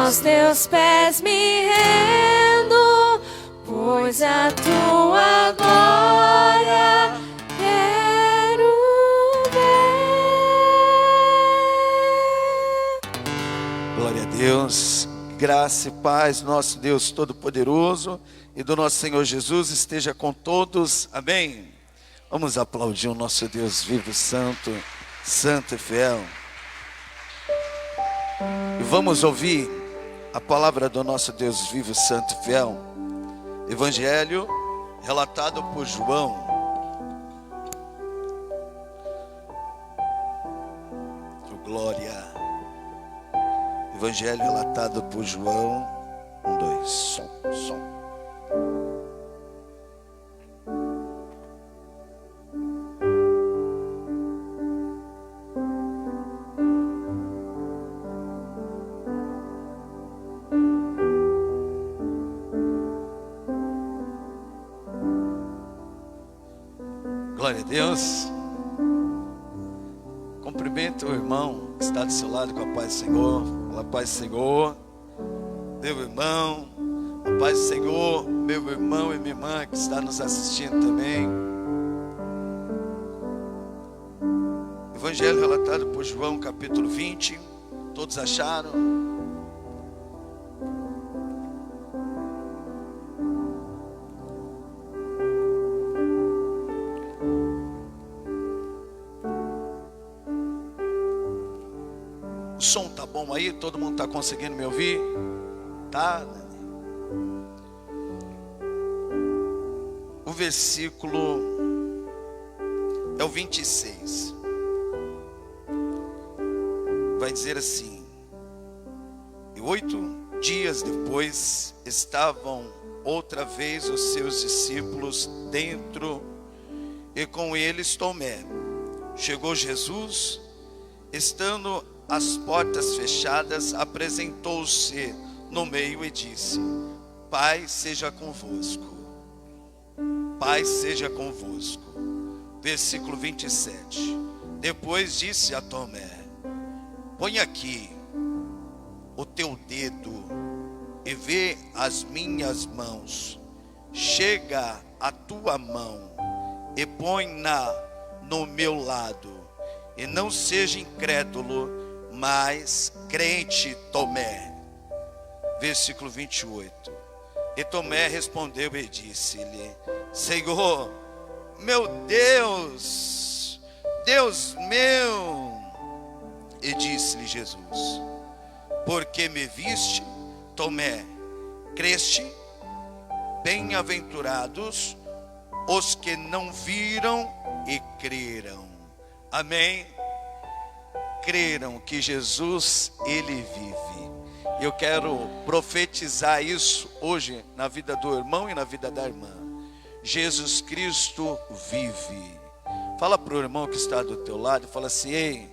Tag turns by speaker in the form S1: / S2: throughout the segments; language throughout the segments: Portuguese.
S1: Aos teus pés me rendo, pois a tua glória quero ver.
S2: Glória a Deus. Graça e paz, nosso Deus Todo-Poderoso e do nosso Senhor Jesus esteja com todos. Amém. Vamos aplaudir o nosso Deus vivo, santo, santo e fiel. E vamos ouvir a palavra do nosso Deus vivo, santo e fiel. Evangelho relatado por João. Glória. Evangelho relatado por João. 1, 2, som. Glória a Deus. Cumprimento o irmão que está do seu lado com a paz do Senhor. Fala, paz do Senhor, meu irmão. A paz do Senhor, meu irmão e minha irmã que está nos assistindo também. Evangelho relatado por João, capítulo 20. Todos acharam? O som tá bom aí? Todo mundo tá conseguindo me ouvir? Tá? O versículo é o 26. Vai dizer assim: e 8 dias depois estavam outra vez os seus discípulos dentro, e com eles Tomé. Chegou Jesus, estando as portas fechadas, apresentou-se no meio e disse: Pai seja convosco. Pai seja convosco. Versículo 27. Depois disse a Tomé: põe aqui o teu dedo e vê as minhas mãos. Chega a tua mão e põe-na no meu lado. E não seja incrédulo, mas crente. Tomé. Versículo 28. E Tomé respondeu e disse-lhe: Senhor, meu Deus, Deus meu. E disse-lhe Jesus: porque me viste, Tomé, creste? Bem-aventurados os que não viram e creram. Amém? Creram que Jesus, Ele vive. Eu quero profetizar isso hoje na vida do irmão e na vida da irmã. Jesus Cristo vive. Fala para o irmão que está do teu lado, fala assim: ei,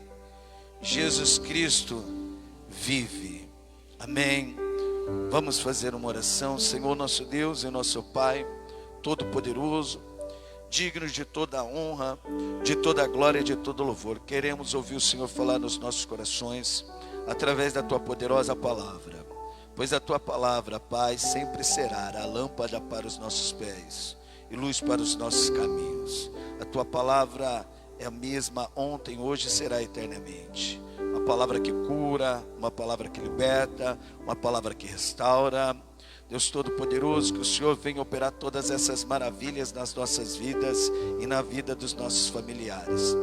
S2: Jesus Cristo vive. Amém. Vamos fazer uma oração. Senhor nosso Deus e nosso Pai Todo-Poderoso, digno de toda a honra, de toda a glória e de todo louvor, queremos ouvir o Senhor falar nos nossos corações, através da Tua poderosa palavra. Pois a Tua palavra, Pai, sempre será a lâmpada para os nossos pés e luz para os nossos caminhos. A Tua palavra é a mesma ontem, hoje e será eternamente. Uma palavra que cura, uma palavra que liberta, uma palavra que restaura. Deus Todo-Poderoso, que o Senhor venha operar todas essas maravilhas nas nossas vidas e na vida dos nossos familiares.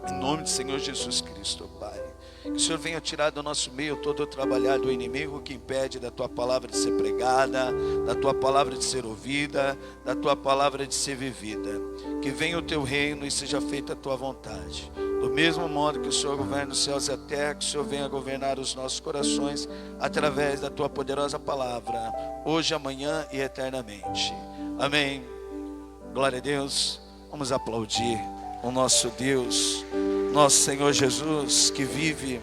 S2: Em nome do Senhor Jesus Cristo, Pai. Que o Senhor venha tirar do nosso meio todo o trabalhar do inimigo que impede da Tua palavra de ser pregada, da Tua palavra de ser ouvida, da Tua palavra de ser vivida. Que venha o Teu reino e seja feita a Tua vontade. Do mesmo modo que o Senhor governa os céus e a terra, que o Senhor venha governar os nossos corações através da Tua poderosa palavra, hoje, amanhã e eternamente. Amém. Glória a Deus. Vamos aplaudir o nosso Deus, nosso Senhor Jesus, que vive.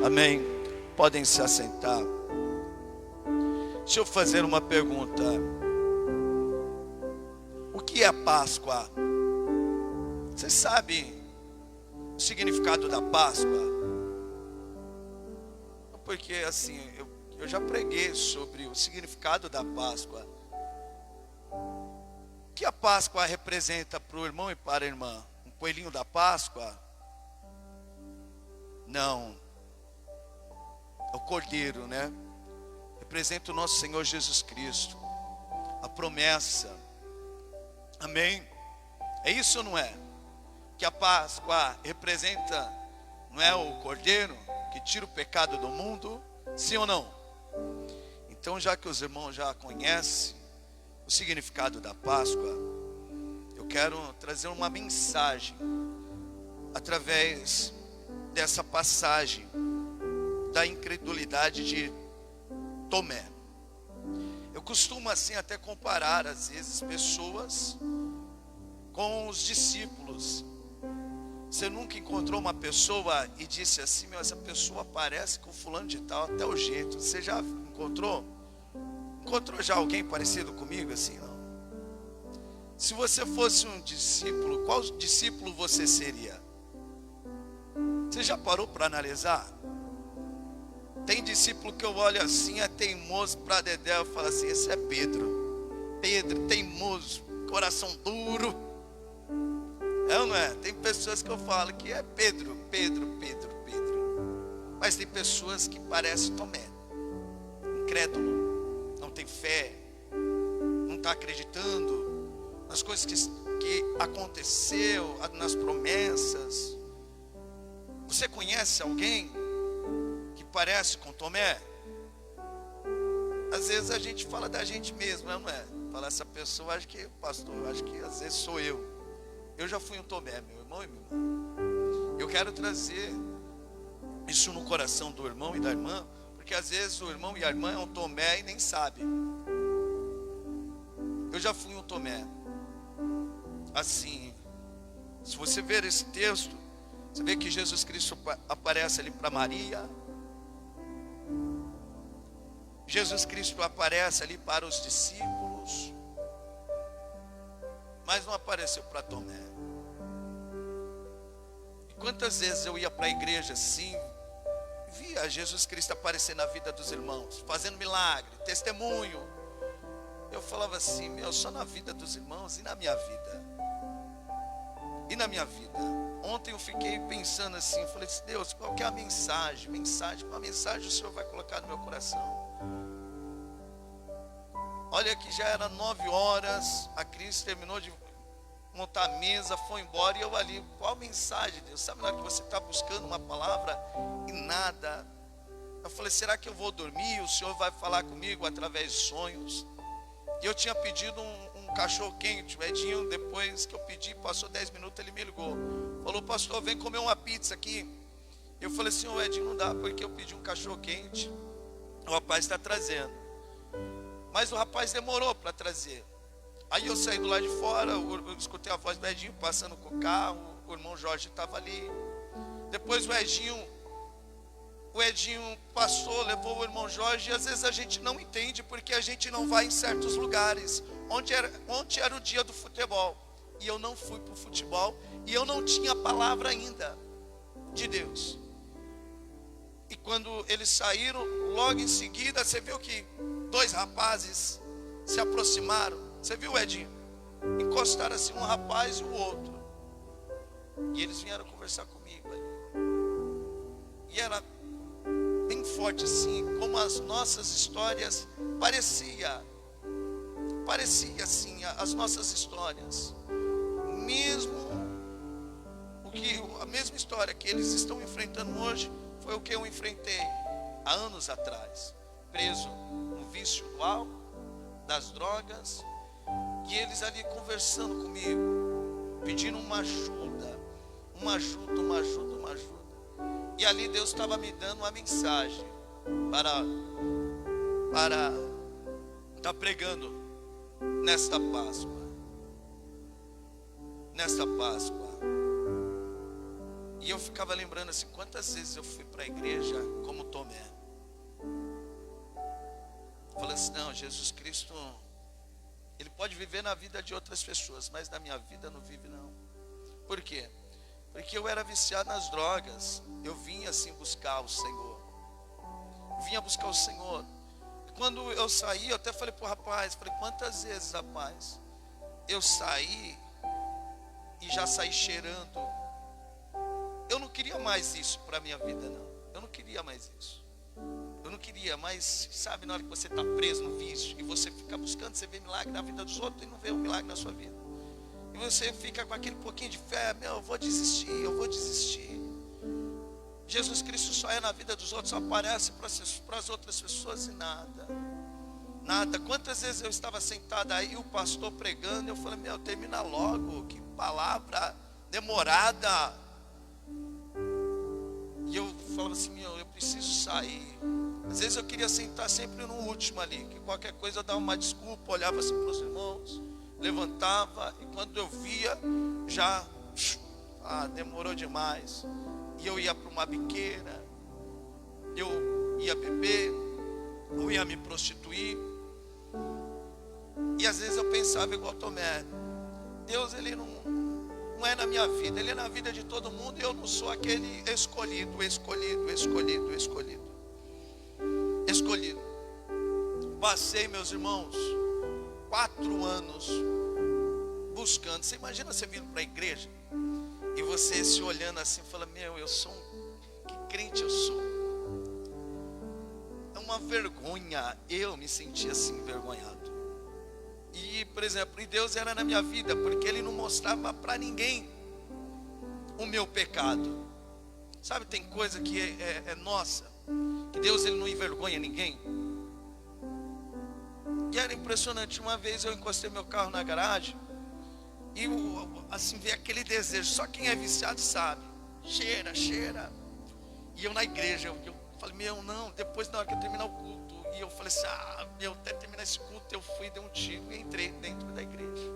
S2: Amém. Podem se assentar. Deixa eu fazer uma pergunta. O que é a Páscoa? Você sabe o significado da Páscoa? porque assim, eu já preguei sobre o significado da Páscoa. O que a Páscoa representa para o irmão e para a irmã? Um coelhinho da Páscoa? Não. É o Cordeiro, né? Representa o nosso Senhor Jesus Cristo. A promessa. Amém? É isso ou não é? Que a Páscoa representa, não é o Cordeiro que tira o pecado do mundo? Sim ou não? Então, já que os irmãos já conhecem o significado da Páscoa, eu quero trazer uma mensagem através dessa passagem da incredulidade de Tomé. Eu costumo assim até comparar às vezes pessoas com os discípulos. Você nunca encontrou uma pessoa e disse assim: meu, essa pessoa parece com fulano de tal, até o jeito. Você já encontrou? Encontrou já alguém parecido comigo assim? Não. Se você fosse um discípulo, qual discípulo você seria? Você já parou para analisar? Tem discípulo que eu olho assim, é teimoso para dedéu, eu falo assim: esse é Pedro. Pedro, teimoso, coração duro. É ou não é? Tem pessoas que eu falo que é Pedro. Mas tem pessoas que parecem Tomé, incrédulo, não tem fé, não está acreditando nas coisas que aconteceu, nas promessas. Você conhece alguém que parece com Tomé? Às vezes a gente fala da gente mesmo, não é? Fala, essa pessoa, acho que, pastor, acho que às vezes sou eu. Eu já fui um Tomé, meu irmão e minha irmã. Eu quero trazer isso no coração do irmão e da irmã, porque às vezes o irmão e a irmã é um Tomé e nem sabe. Eu já fui um Tomé. Assim, se você ver esse texto, você vê que Jesus Cristo aparece ali para Maria. Jesus Cristo aparece ali para os discípulos, mas não apareceu para Tomé. E quantas vezes eu ia para a igreja assim, via Jesus Cristo aparecer na vida dos irmãos, fazendo milagre, testemunho. Eu falava assim: meu, só na vida dos irmãos e na minha vida. E na minha vida. Ontem eu fiquei pensando assim, falei assim: Deus, qual que é a mensagem? Qual a mensagem o Senhor vai colocar no meu coração? Olha que já era 9 horas, a Cris terminou de montar a mesa, foi embora, e eu ali, qual mensagem, Deus? Sabe na hora que você está buscando uma palavra e nada? Eu falei: será que eu vou dormir? O Senhor vai falar comigo através de sonhos? E eu tinha pedido um cachorro quente. O Edinho, depois que eu pedi, passou 10 minutos, ele me ligou, falou: pastor, vem comer uma pizza aqui. Eu falei assim: ô Edinho, não dá, porque eu pedi um cachorro quente, o rapaz está trazendo. Mas o rapaz demorou para trazer. Aí eu saí do lado de fora, eu escutei a voz do Edinho passando com o carro, o irmão Jorge estava ali. Depois o Edinho passou, levou o irmão Jorge. E às vezes a gente não entende porque a gente não vai em certos lugares. Ontem era o dia do futebol, e eu não fui para o futebol, e eu não tinha a palavra ainda de Deus. E quando eles saíram, logo em seguida, você viu que 2 rapazes se aproximaram. Você viu, Edinho? Encostaram assim, um rapaz e o outro. E eles vieram conversar comigo. E era bem forte assim, como as nossas histórias parecia assim, as nossas histórias. A mesma história que eles estão enfrentando hoje foi o que eu enfrentei há anos atrás, preso no vício do álcool, das drogas, e eles ali conversando comigo, pedindo uma ajuda. E ali Deus estava me dando uma mensagem para estar pregando nesta Páscoa. E eu ficava lembrando assim, quantas vezes eu fui para a igreja como Tomé. Falando assim: não, Jesus Cristo, Ele pode viver na vida de outras pessoas, mas na minha vida não vive não. Por quê? Porque eu era viciado nas drogas. Eu vinha assim buscar o Senhor. vinha buscar o Senhor. Quando eu saí, eu até falei para o rapaz, falei, quantas vezes, rapaz, eu saí e já saí cheirando. Eu não queria mais isso para a minha vida, não. Eu não queria mais isso. Eu não queria, mas sabe, na hora que você está preso no vício e você fica buscando, você vê milagre na vida dos outros e não vê um milagre na sua vida. E você fica com aquele pouquinho de fé, eu vou desistir, eu vou desistir. Jesus Cristo só é na vida dos outros, só aparece para as outras pessoas e nada. Nada. Quantas vezes eu estava sentado aí, o pastor pregando, e eu falei, termina logo, que palavra demorada. E eu falava assim, eu preciso sair. Às vezes eu queria sentar sempre no último ali, que qualquer coisa eu dava uma desculpa, olhava assim para os irmãos, levantava, e quando eu via, já demorou demais. E eu ia para uma biqueira, eu ia beber, eu ia me prostituir. E às vezes eu pensava igual Tomé, Deus, ele não é na minha vida, ele é na vida de todo mundo, e eu não sou aquele escolhido. Passei, meus irmãos, 4 anos buscando. Você imagina você vindo para a igreja e você se olhando assim, fala, eu sou que crente eu sou. É uma vergonha, eu me sentia assim envergonhado. E, por exemplo, Deus era na minha vida, porque Ele não mostrava para ninguém o meu pecado. Sabe, tem coisa que é nossa, que Deus ele não envergonha ninguém. E era impressionante, uma vez eu encostei meu carro na garagem, e assim veio aquele desejo, só quem é viciado sabe, cheira. E eu na igreja, eu falei, não, depois na hora que eu terminar o culto, e eu falei assim, até terminar esse culto, eu fui, dei um tiro e entrei dentro da igreja.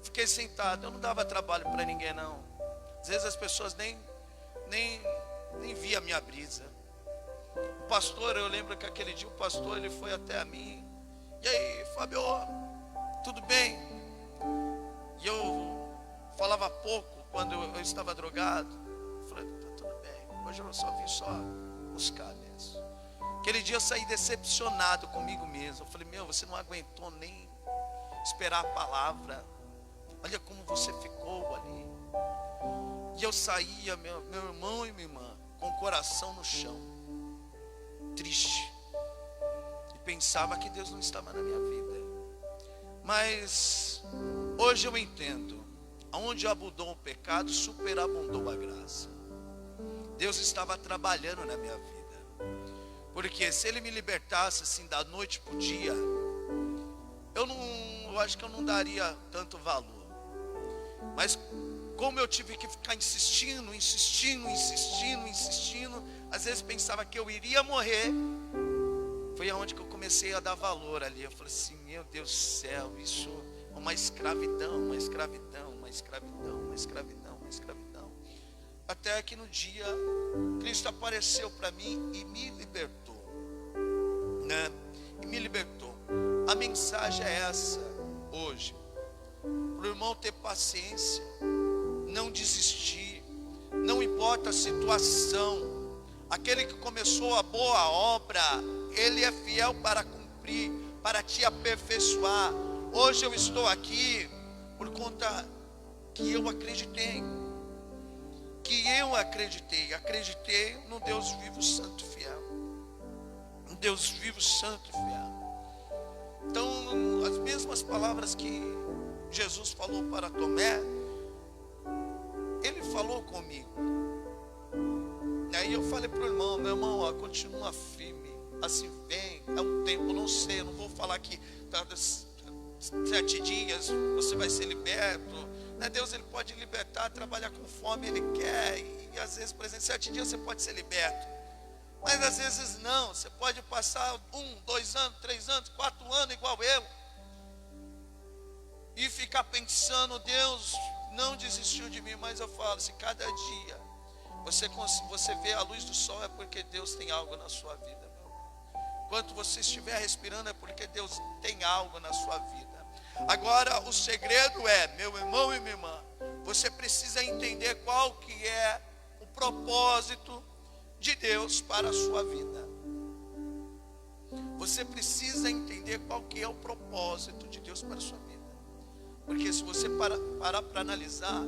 S2: Fiquei sentado, eu não dava trabalho para ninguém não. Às vezes as pessoas nem via a minha brisa. O pastor, eu lembro que aquele dia o pastor, ele foi até a mim, e aí, Fábio, tudo bem? E eu falava pouco quando eu estava drogado. Eu falei, tá tudo bem, hoje eu só vim buscar mesmo. Aquele dia eu saí decepcionado comigo mesmo. Eu falei, você não aguentou nem esperar a palavra. Olha como você ficou ali. E eu saía, meu irmão e minha irmã, com o coração no chão, triste. E pensava que Deus não estava na minha vida. Mas hoje eu entendo, aonde abundou o pecado, superabundou a graça. Deus estava trabalhando na minha vida. Porque se Ele me libertasse assim da noite para o dia, eu acho que eu não daria tanto valor. Mas como eu tive que ficar insistindo, às vezes pensava que eu iria morrer, foi aonde que eu comecei a dar valor ali. Eu falei assim, meu Deus do céu, isso é uma escravidão. Até que no dia, Cristo apareceu para mim e me libertou, né? A mensagem é essa hoje, para o irmão ter paciência, não desistir, não importa a situação. Aquele que começou a boa obra, Ele é fiel para cumprir, para te aperfeiçoar. Hoje eu estou aqui por conta que eu acreditei. Acreditei no Deus vivo, santo e fiel. No Deus vivo, santo e fiel. Então, as mesmas palavras que Jesus falou para Tomé, Ele falou comigo. E aí eu falei para o irmão, meu irmão, continua firme, assim vem, é um tempo, não sei, eu não vou falar que 7 dias você vai ser liberto. Deus ele pode libertar, trabalhar com fome, Ele quer. E às vezes, por exemplo, 7 dias você pode ser liberto. Mas às vezes não, você pode passar 1, 2 anos, 3 anos, 4 anos igual eu. E ficar pensando, Deus não desistiu de mim. Mas eu falo, se cada dia você vê a luz do sol, é porque Deus tem algo na sua vida, meu irmão. Enquanto você estiver respirando, é porque Deus tem algo na sua vida. Agora o segredo é, meu irmão e minha irmã, você precisa entender qual que é o propósito de Deus para a sua vida. você precisa entender qual que é o propósito de Deus para a sua vida. Porque se você parar para analisar,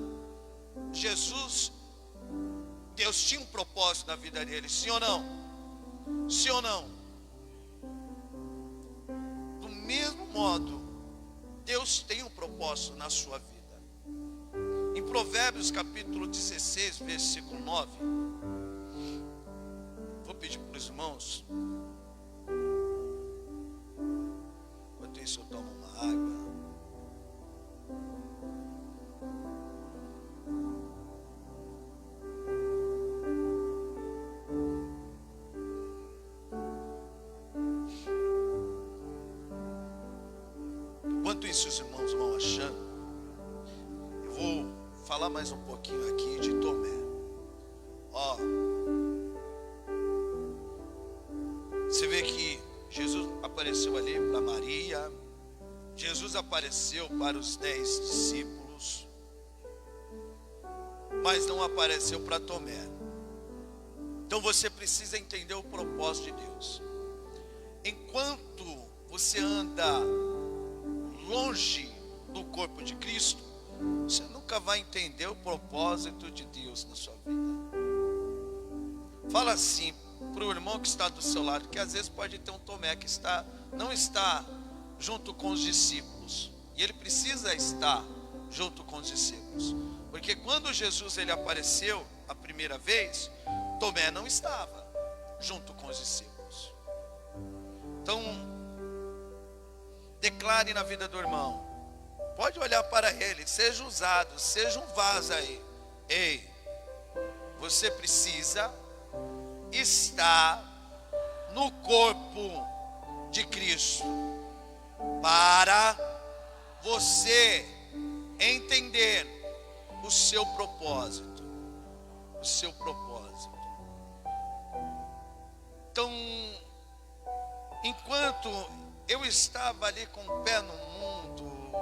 S2: Jesus, Deus tinha um propósito na vida dele, sim ou não? Sim ou não? Do mesmo modo, Deus tem um propósito na sua vida. Em Provérbios capítulo 16, versículo 9, vou pedir para os irmãos, enquanto isso eu tomo uma água. Enquanto isso os irmãos vão achando, eu vou falar mais um pouquinho aqui de Tomé. Ó, você vê que Jesus apareceu ali para Maria, Jesus apareceu para os 10 discípulos, mas não apareceu para Tomé. Então você precisa entender o propósito de Deus. Enquanto você anda longe do corpo de Cristo, você nunca vai entender o propósito de Deus na sua vida. Fala assim para o irmão que está do seu lado, que às vezes pode ter um Tomé que não está junto com os discípulos, e ele precisa estar junto com os discípulos, porque quando Jesus ele apareceu a primeira vez, Tomé não estava junto com os discípulos. Então, declare na vida do irmão, pode olhar para ele, seja usado, seja um vaso aí. Ei, você precisa estar no corpo de Cristo para você entender o seu propósito. O seu propósito. Então, enquanto eu estava ali com o pé no mundo,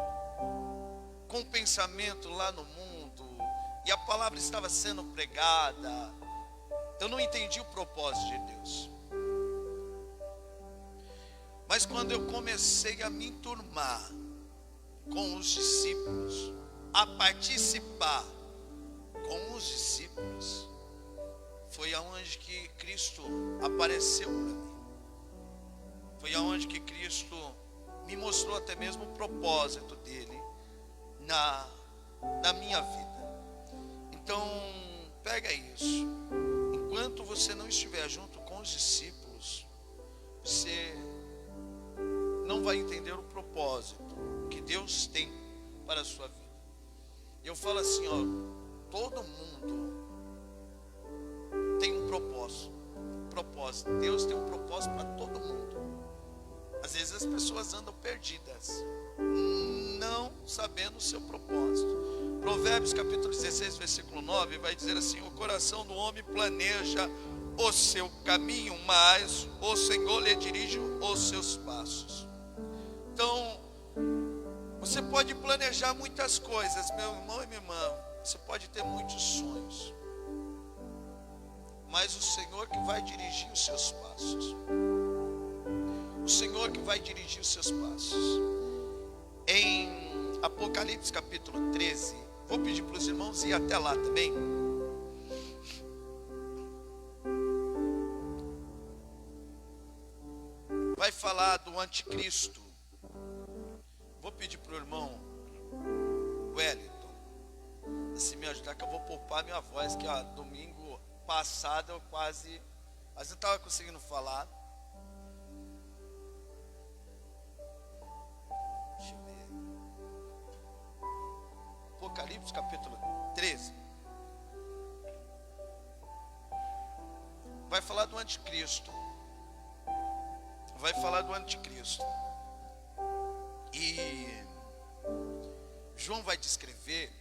S2: com o pensamento lá no mundo, e a palavra estava sendo pregada, eu não entendi o propósito de Deus. Mas quando eu comecei a me enturmar com os discípulos, a participar com os discípulos, foi aonde que Cristo apareceu para mim. Foi aonde que Cristo me mostrou até mesmo o propósito dele na minha vida. Então, pega isso. Enquanto você não estiver junto com os discípulos, você não vai entender o propósito que Deus tem para a sua vida. Eu falo assim, ó, todo mundo tem um propósito. Deus tem um propósito para todo mundo. Às vezes as pessoas andam perdidas, não sabendo o seu propósito. Provérbios capítulo 16, versículo 9 vai dizer assim: o coração do homem planeja o seu caminho, mas o Senhor lhe dirige os seus passos. Então, você pode planejar muitas coisas, meu irmão e minha irmã, você pode ter muitos sonhos, mas o Senhor que vai dirigir os seus passos. O Senhor que vai dirigir os seus passos. Em Apocalipse capítulo 13, vou pedir para os irmãos ir até lá também. Vai falar do anticristo. Vou pedir para o irmão Wellington se me ajudar, que eu vou poupar minha voz, que ó, domingo passado eu quase, mas eu estava conseguindo falar. Deixa eu ver. Apocalipse capítulo 13. Vai falar do anticristo. Vai falar do anticristo. E João vai descrever,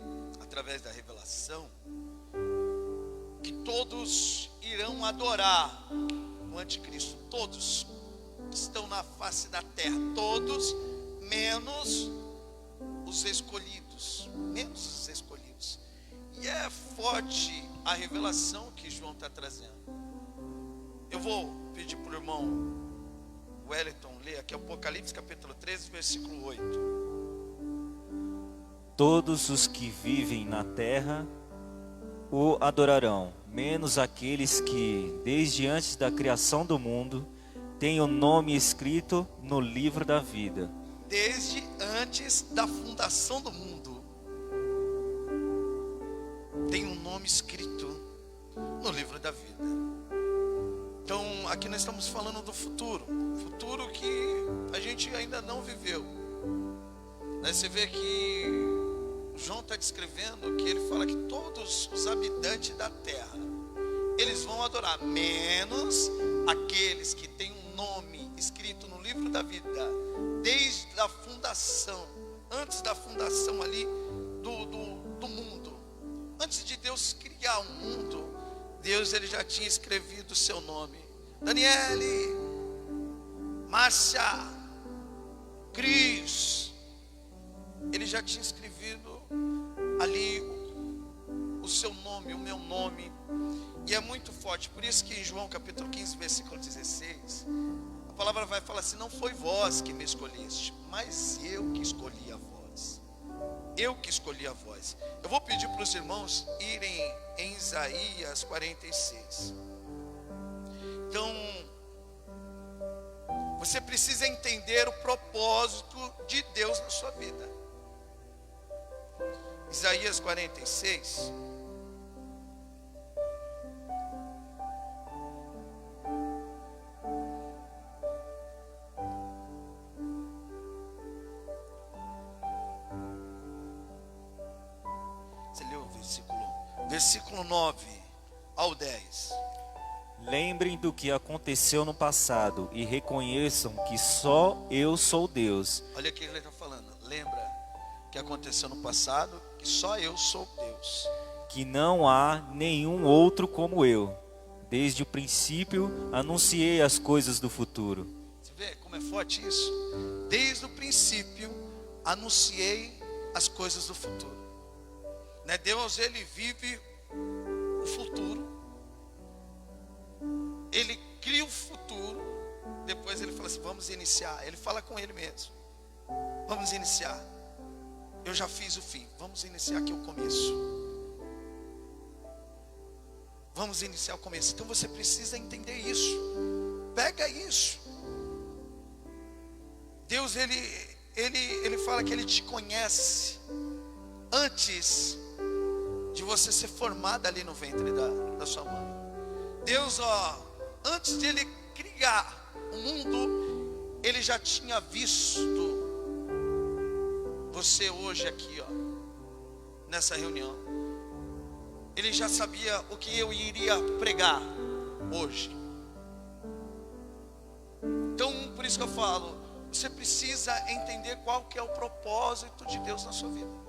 S2: através da revelação, que todos irão adorar o anticristo. Todos que estão na face da terra. Todos, menos os escolhidos. Menos os escolhidos. E é forte a revelação que João está trazendo. Eu vou pedir para o irmão Wellington aqui Apocalipse capítulo 13, versículo 8.
S3: Todos os que vivem na terra o adorarão, menos aqueles que, desde antes da criação do mundo, têm o nome escrito no livro da vida.
S2: Desde antes da fundação do mundo, tem um nome escrito no livro da vida. Então, aqui nós estamos falando do futuro que a gente ainda não viveu. Você vê que João está descrevendo que ele fala que todos os habitantes da terra, eles vão adorar, menos aqueles que têm um nome escrito no livro da vida, desde a fundação, antes da fundação ali do mundo. Antes de Deus criar o mundo, Deus ele já tinha escrevido o seu nome. Daniele, Márcia, Cris, ele já tinha escrevido ali o seu nome, o meu nome. E é muito forte, por isso que em João capítulo 15, versículo 16, a palavra vai falar assim: não foi vós que me escolheste, mas eu que escolhi a vós. Eu que escolhi a vós. Eu vou pedir para os irmãos irem em Isaías 46. Então, você precisa entender o propósito de Deus na sua vida. Isaías 46. Você leu o versículo 9 ao 10.
S3: Lembrem do que aconteceu no passado e reconheçam que só eu sou Deus.
S2: Olha o que ele está falando. Lembra que aconteceu no passado, que só eu sou Deus.
S3: Que não há nenhum outro como eu. Desde o princípio anunciei as coisas do futuro.
S2: Você vê como é forte isso? Desde o princípio anunciei as coisas do futuro. Né? Deus ele vive o futuro. Ele cria o futuro. Depois ele fala assim: vamos iniciar. Ele fala com ele mesmo: vamos iniciar. Eu já fiz o fim, vamos iniciar aqui o começo. Vamos iniciar o começo. Então você precisa entender isso. Pega isso. Deus ele fala que ele te conhece antes de você ser formada ali no ventre da sua mãe. Deus, antes de ele criar o mundo, ele já tinha visto você hoje aqui, nessa reunião. Ele já sabia o que eu iria pregar hoje. Então, por isso que eu falo, você precisa entender qual que é o propósito de Deus na sua vida.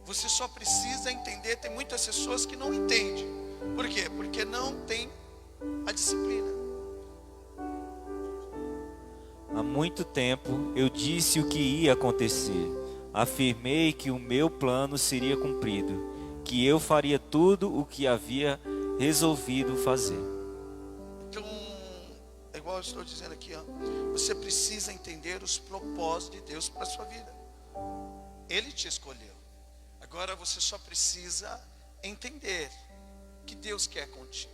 S2: Você só precisa entender. Tem muitas pessoas que não entendem. Por quê? Porque não tem a disciplina.
S3: Há muito tempo eu disse o que ia acontecer. Afirmei que o meu plano seria cumprido, que eu faria tudo o que havia resolvido fazer.
S2: Então, é igual eu estou dizendo aqui, você precisa entender os propósitos de Deus para a sua vida. Ele te escolheu. Agora você só precisa entender que Deus quer contigo.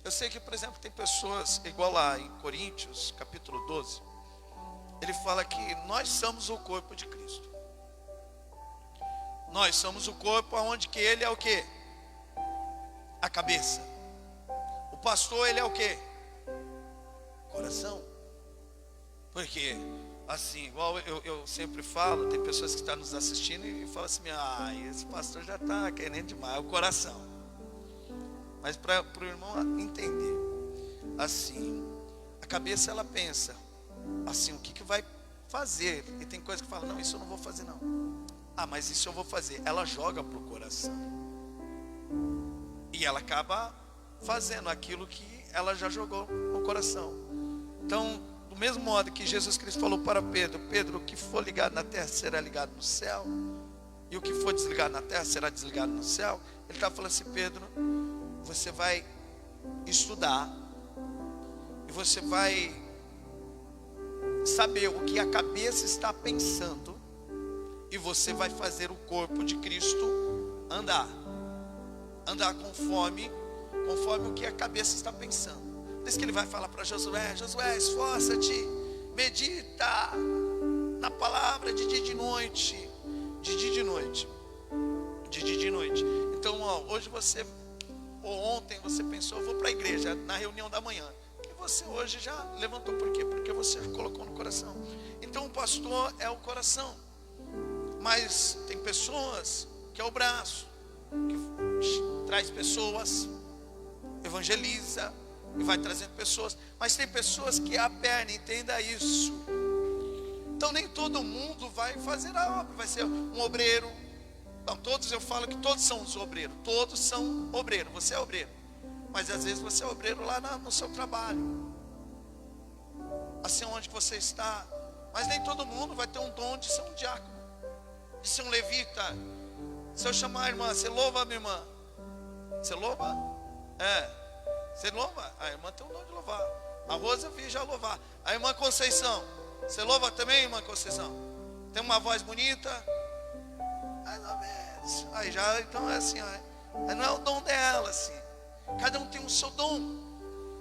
S2: Eu sei que, por exemplo, tem pessoas, igual lá em Coríntios, capítulo 12, ele fala que nós somos o corpo de Cristo. Nós somos o corpo onde que ele é o quê? A cabeça. O pastor, ele é o quê? Coração. Porque, assim, igual eu sempre falo, tem pessoas que estão nos assistindo e falam assim: esse pastor já está querendo demais, é o coração. Mas para o irmão entender, assim, a cabeça ela pensa, assim, o que vai fazer? E tem coisa que fala: não, isso eu não vou fazer não. Mas isso eu vou fazer. Ela joga para o coração. E ela acaba fazendo aquilo que ela já jogou no coração. Então, do mesmo modo que Jesus Cristo falou para Pedro: Pedro, o que for ligado na terra será ligado no céu, e o que for desligado na terra será desligado no céu. Ele está falando assim: Pedro, você vai estudar, e você vai saber o que a cabeça está pensando, e você vai fazer o corpo de Cristo andar conforme o que a cabeça está pensando. Por isso que ele vai falar para Josué: Josué, esforça-te, medita na palavra de dia e de noite, de dia e de noite, de dia e de noite. Então, hoje você, ou ontem você pensou, eu vou para a igreja na reunião da manhã, e você hoje já levantou. Por quê? Porque você colocou no coração. Então o pastor é o coração, mas tem pessoas que é o braço, que traz pessoas, evangeliza e vai trazendo pessoas. Mas tem pessoas que é a perna, entenda isso. Então nem todo mundo vai fazer a obra, vai ser um obreiro. Não, todos, eu falo que todos são os obreiros, todos são obreiros. Você é obreiro, mas às vezes você é obreiro lá no seu trabalho, assim onde você está. Mas nem todo mundo vai ter um dom de ser um diácono, de ser um levita. Se eu chamar a irmã, você louva a minha irmã? Você louva? Você louva? A irmã tem um dom de louvar. A Rosa eu vi já louvar. A irmã Conceição, você louva também, irmã Conceição? Tem uma voz bonita? Mais ou menos. Aí já, então é assim, não é o dom dela, assim. Cada um tem o seu dom.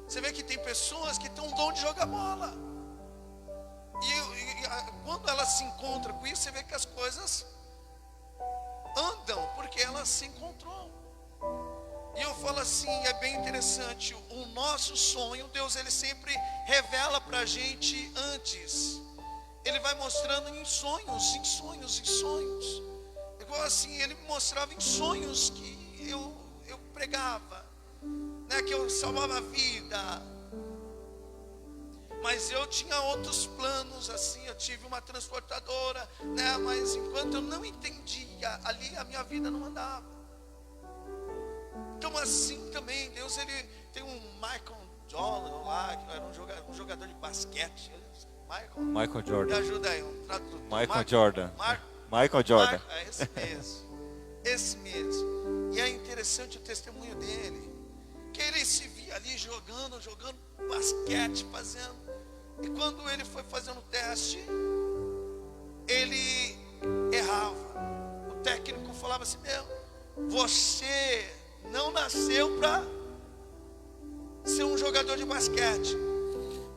S2: Você vê que tem pessoas que têm um dom de jogar bola. E quando ela se encontra com isso, você vê que as coisas andam, porque ela se encontrou. E eu falo assim, é bem interessante, o nosso sonho, Deus ele sempre revela para a gente antes. Ele vai mostrando em sonhos, em sonhos, em sonhos. Igual assim, ele me mostrava em sonhos que eu pregava, né, que eu salvava a vida. Mas eu tinha outros planos, assim, eu tive uma transportadora, né, mas enquanto eu não entendia, ali a minha vida não andava. Então assim também, Deus ele tem um Michael Jordan lá, que era um jogador de basquete.
S3: Michael Jordan.
S2: Me ajuda aí, um tradutor.
S3: Michael Jordan. Michael Jordan.
S2: É esse mesmo, esse mesmo. E é interessante o testemunho dele, que ele se via ali jogando basquete, fazendo. E quando ele foi fazendo o teste, ele errava. O técnico falava assim: você não nasceu para ser um jogador de basquete.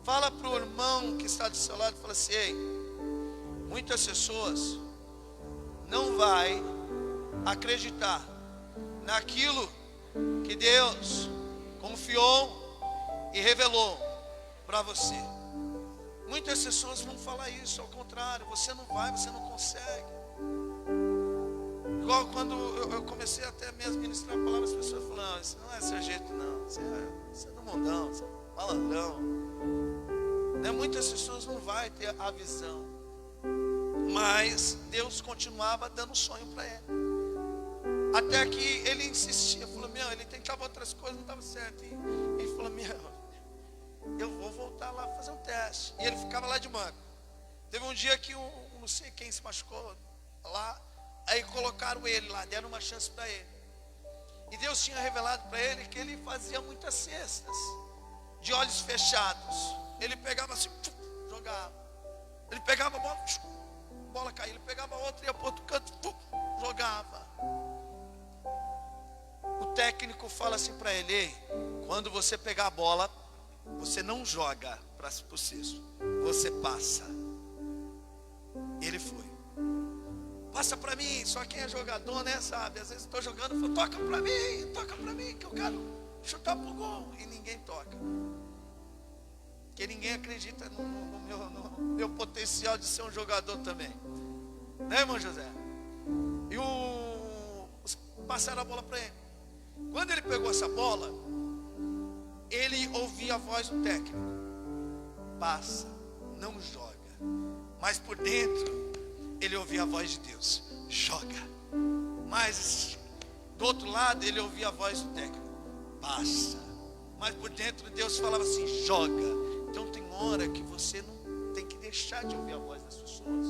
S2: Fala para o irmão que está do seu lado, fala assim: ei, muitas pessoas não vai acreditar naquilo que Deus confiou e revelou para você. Muitas pessoas vão falar isso, ao contrário, você não vai, você não consegue. Igual quando eu comecei até mesmo a ministrar a palavra, as pessoas falaram: isso não é seu jeito não, você é do mundão, você é malandrão, né? Muitas pessoas não vão ter a visão, mas Deus continuava dando sonho para ele, até que ele insistia, falou: ele tentava outras coisas, não estava certo, e ele falou: eu vou voltar lá fazer um teste. E ele ficava lá de banco. Teve um dia que não sei quem se machucou lá, aí colocaram ele lá, deram uma chance para ele. E Deus tinha revelado para ele que ele fazia muitas cestas de olhos fechados. Ele pegava assim, jogava. Ele pegava a bola caía. Ele pegava outra e ia para outro canto, jogava. O técnico fala assim para ele: ei, quando você pegar a bola, você não joga para o cesto, você passa. Ele foi: passa para mim. Só quem é jogador, né, sabe? Às vezes estou jogando, falo: toca para mim, que eu quero chutar pro gol. E ninguém toca, porque ninguém acredita no meu potencial de ser um jogador também, né, irmão José? E passaram a bola para ele. Quando ele pegou essa bola, ele ouvia a voz do técnico: passa, não joga. Mas por dentro ele ouvia a voz de Deus: joga. Mas do outro lado ele ouvia a voz do técnico: passa. Mas por dentro Deus falava assim: joga. Então tem hora que você não tem que deixar de ouvir a voz das pessoas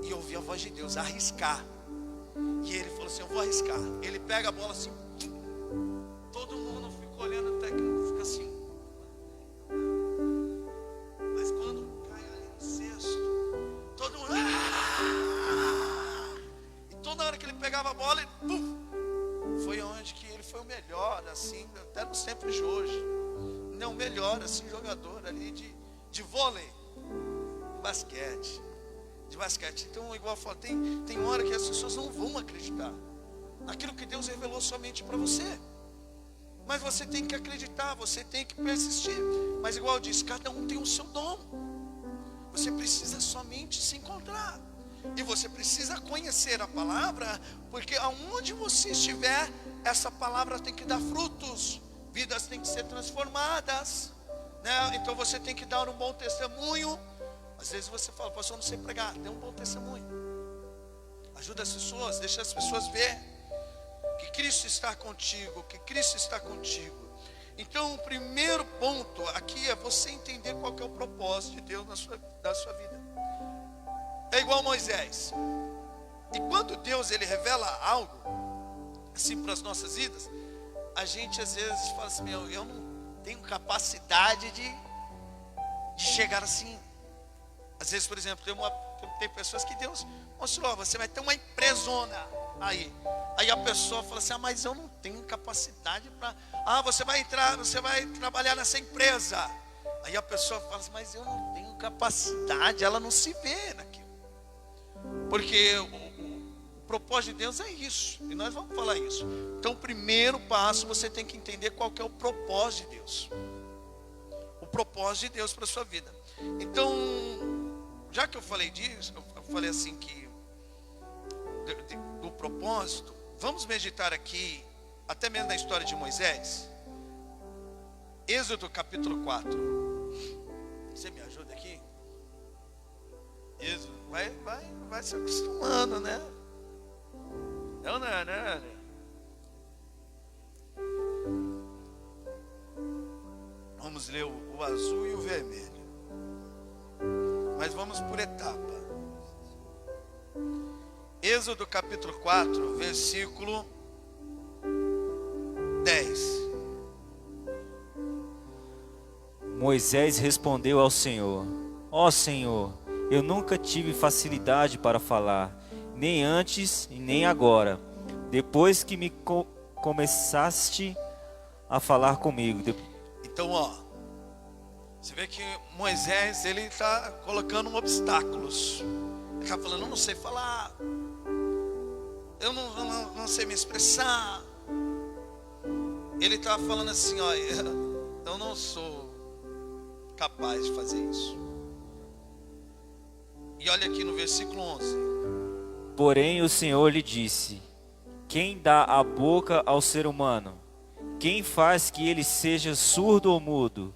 S2: e ouvir a voz de Deus, arriscar. E ele falou assim: eu vou arriscar. Ele pega a bola assim, todo mundo fica olhando, o técnico fica assim. Mas quando cai ali no assim, até nos tempos de hoje. Não, melhor, assim, jogador ali de vôlei, de basquete. Então, igual eu falo, tem hora que as pessoas não vão acreditar naquilo que Deus revelou somente para você. Mas você tem que acreditar, você tem que persistir. Mas igual eu disse, cada um tem o seu dom. Você precisa somente se encontrar. E você precisa conhecer a palavra, porque aonde você estiver, essa palavra tem que dar frutos. Vidas têm que ser transformadas, né? Então você tem que dar um bom testemunho. Às vezes você fala, pastor, eu não sei pregar. Dê um bom testemunho. Ajuda as pessoas, deixa as pessoas ver que Cristo está contigo, que Cristo está contigo. Então o primeiro ponto aqui é você entender qual que é o propósito de Deus da sua vida. É igual Moisés. E quando Deus ele revela algo assim para as nossas vidas, a gente às vezes fala assim, eu não tenho capacidade de chegar assim. Às vezes, por exemplo, tem pessoas que Deus mostrou, você vai ter uma empresona aí a pessoa fala assim, mas eu não tenho capacidade para... você vai trabalhar nessa empresa. Aí a pessoa fala assim, mas eu não tenho capacidade, ela não se vê naquilo. Porque o propósito de Deus é isso, e nós vamos falar isso. Então o primeiro passo, você tem que entender qual que é o propósito de Deus. O propósito de Deus para a sua vida. Então, já que eu falei disso, eu falei assim que do propósito, vamos meditar aqui, até mesmo na história de Moisés. Êxodo capítulo 4. Você me ajuda aqui? Êxodo, vai se acostumando, né? Não. Vamos ler o azul e o vermelho. Mas vamos por etapa. Êxodo capítulo 4, versículo 10.
S3: Moisés respondeu ao Senhor: Ó Senhor, eu nunca tive facilidade para falar, nem antes e nem agora, depois que me começaste a falar comigo.
S2: Então, você vê que Moisés, ele está colocando obstáculos. Ele está falando, eu não sei falar, eu não sei me expressar. Ele está falando assim, eu não sou capaz de fazer isso. E olha aqui no versículo 11.
S3: Porém o Senhor lhe disse: quem dá a boca ao ser humano? Quem faz que ele seja surdo ou mudo?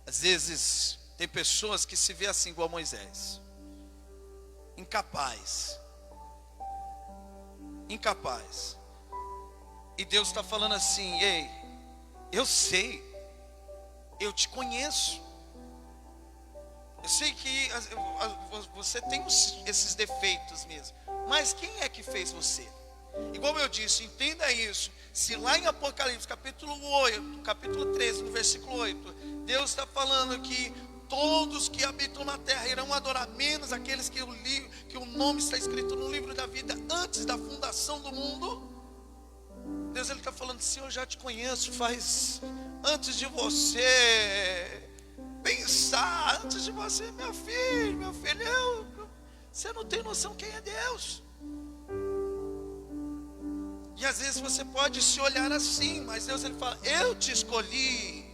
S2: Às vezes tem pessoas que se vê assim igual Moisés, incapaz. E Deus está falando assim, ei, eu sei, eu te conheço. Eu sei que você tem esses defeitos mesmo, mas quem é que fez você? Igual eu disse, entenda isso. Se lá em Apocalipse capítulo 13, no versículo 8, Deus está falando que todos que habitam na terra irão adorar, menos aqueles que o nome está escrito no livro da vida antes da fundação do mundo. Deus ele está falando assim, eu já te conheço, faz antes de você pensar, antes de você, meu filho, você não tem noção quem é Deus. E às vezes você pode se olhar assim, mas Deus ele fala, eu te escolhi,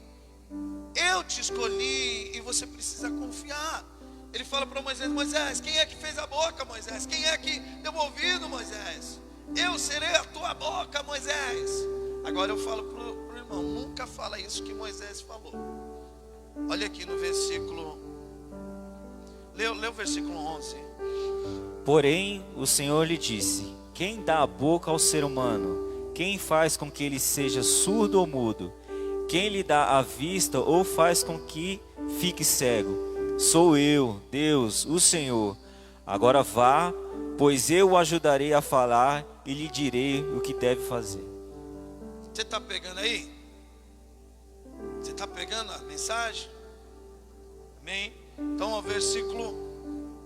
S2: e você precisa confiar. Ele fala para Moisés, quem é que fez a boca, Moisés? Quem é que deu ouvido, Moisés? Eu serei a tua boca, Moisés. Agora eu falo para o irmão, nunca fala isso que Moisés falou. Olha aqui no versículo, lê o versículo 11.
S3: Porém o Senhor lhe disse: quem dá a boca ao ser humano? Quem faz com que ele seja surdo ou mudo? Quem lhe dá a vista ou faz com que fique cego? Sou eu, Deus, o Senhor. Agora vá, pois eu o ajudarei a falar e lhe direi o que deve fazer.
S2: Você está pegando aí? Você está pegando a mensagem? Amém? Então, ao versículo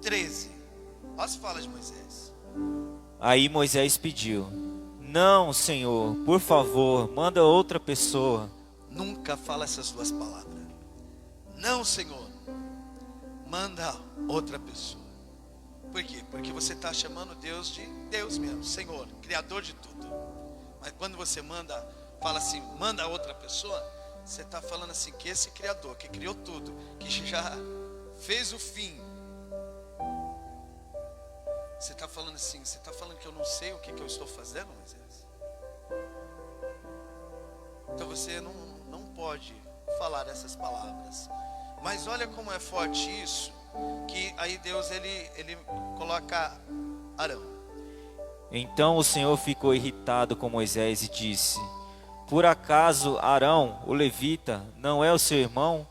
S2: 13. Olha as falas de Moisés.
S3: Aí Moisés pediu: Não, Senhor, por favor, manda outra pessoa.
S2: Nunca fala essas duas palavras. Não, Senhor, manda outra pessoa. Por quê? Porque você está chamando Deus de Deus mesmo, Senhor, Criador de tudo. Mas quando você fala assim, manda outra pessoa, você está falando assim, que esse Criador, que criou tudo, que já fez o fim, você está falando assim, você está falando que eu não sei o que eu estou fazendo, Moisés? Então você não pode falar essas palavras. Mas olha como é forte isso, que aí Deus ele coloca Arão.
S3: Então o Senhor ficou irritado com Moisés e disse: por acaso Arão, o levita, não é o seu irmão?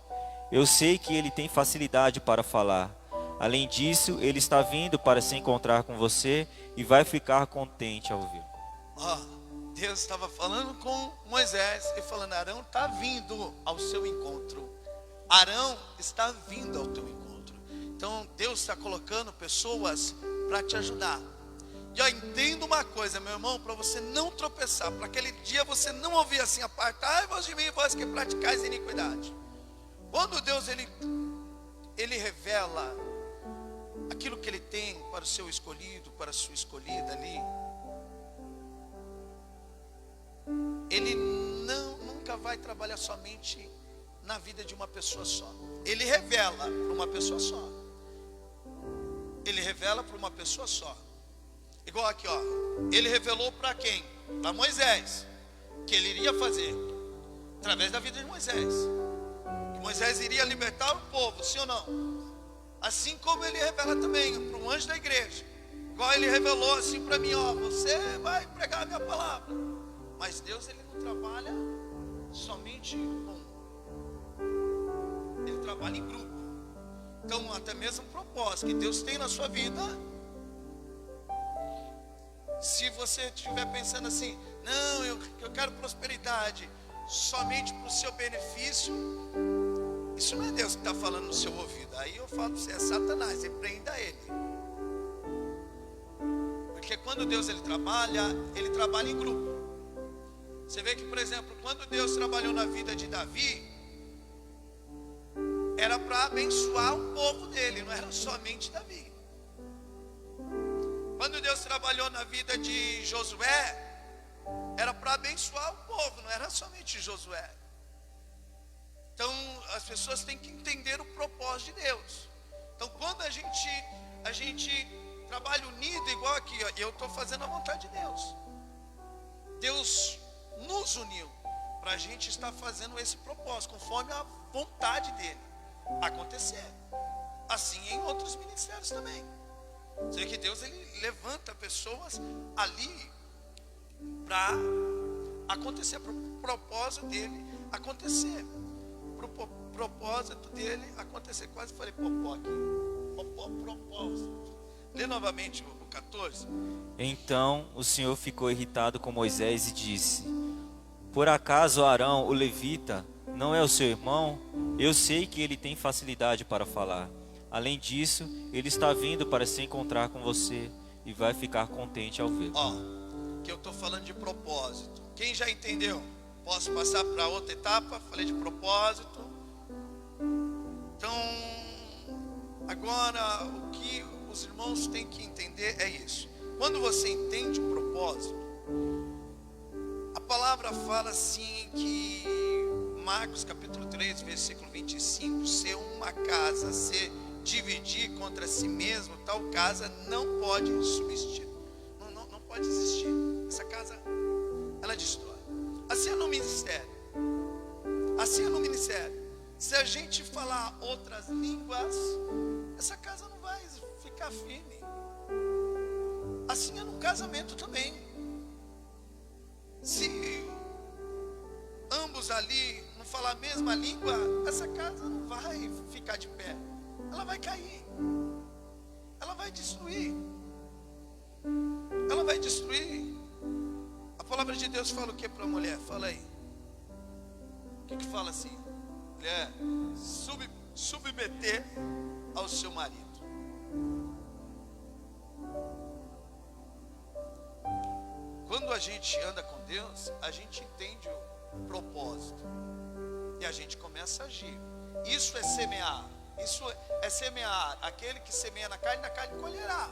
S3: Eu sei que ele tem facilidade para falar. Além disso, ele está vindo para se encontrar com você e vai ficar contente ao vê-lo.
S2: Deus estava falando com Moisés e falando: Arão está vindo ao seu encontro. Arão está vindo ao teu encontro. Então Deus está colocando pessoas para te ajudar. E entenda uma coisa, meu irmão, para você não tropeçar, para aquele dia você não ouvir assim: apartai-vos de mim, vós que praticais iniquidade. Quando Deus ele revela aquilo que ele tem para o seu escolhido, para a sua escolhida ali, ele nunca vai trabalhar somente na vida de uma pessoa só. Ele revela para uma pessoa só. Ele revela para uma pessoa só. Igual aqui, ele revelou para quem? Para Moisés, que ele iria fazer através da vida de Moisés, que Moisés iria libertar o povo, sim ou não? Assim como ele revela também para um anjo da igreja, igual ele revelou assim para mim: você vai pregar a minha palavra. Mas Deus ele não trabalha somente ele trabalha em grupo. Então até mesmo o propósito que Deus tem na sua vida, se você estiver pensando assim: não, eu quero prosperidade somente para o seu benefício, isso não é Deus que está falando no seu ouvido. Aí eu falo para você: é Satanás, repreenda ele. Porque quando Deus ele trabalha em grupo. Você vê que, por exemplo, quando Deus trabalhou na vida de Davi, era para abençoar o povo dele, não era somente Davi. Quando Deus trabalhou na vida de Josué, era para abençoar o povo, não era somente Josué. Então as pessoas têm que entender o propósito de Deus. Então quando a gente trabalha unido, igual aqui, eu estou fazendo a vontade de Deus. Deus nos uniu para a gente estar fazendo esse propósito, conforme a vontade dele acontecer. Assim em outros ministérios também. Você vê que Deus ele levanta pessoas ali para acontecer, para o propósito dele acontecer. Para o propósito dele acontecer. Quase falei popó aqui. Popó, propósito. Lê novamente o 14.
S3: Então o Senhor ficou irritado com Moisés e disse: por acaso Arão, o levita, não é o seu irmão? Eu sei que ele tem facilidade para falar. Além disso, ele está vindo para se encontrar com você e vai ficar contente ao vê-lo.
S2: Que eu estou falando de propósito. Quem já entendeu? Posso passar para outra etapa? Falei de propósito. Então, agora o que os irmãos têm que entender é isso. Quando você entende o propósito, a palavra fala assim que Marcos capítulo 3, versículo 25, se uma casa se dividir contra si mesmo, tal casa não pode subsistir. Não pode existir. Essa casa, ela destrói. Assim é no ministério. Assim é no ministério. Se a gente falar outras línguas, essa casa não vai ficar firme. Assim é no casamento também. Se ambos ali não falar a mesma língua, essa casa não vai ficar de pé. Ela vai cair. Ela vai destruir. Ela vai destruir. A palavra de Deus fala o que para a mulher? Fala aí. O que fala assim? Mulher, submeter ao seu marido. Quando a a gente anda com Deus, a gente entende o propósito. E a gente começa a agir. Isso é semear. Isso é semear. Aquele que semeia na carne colherá.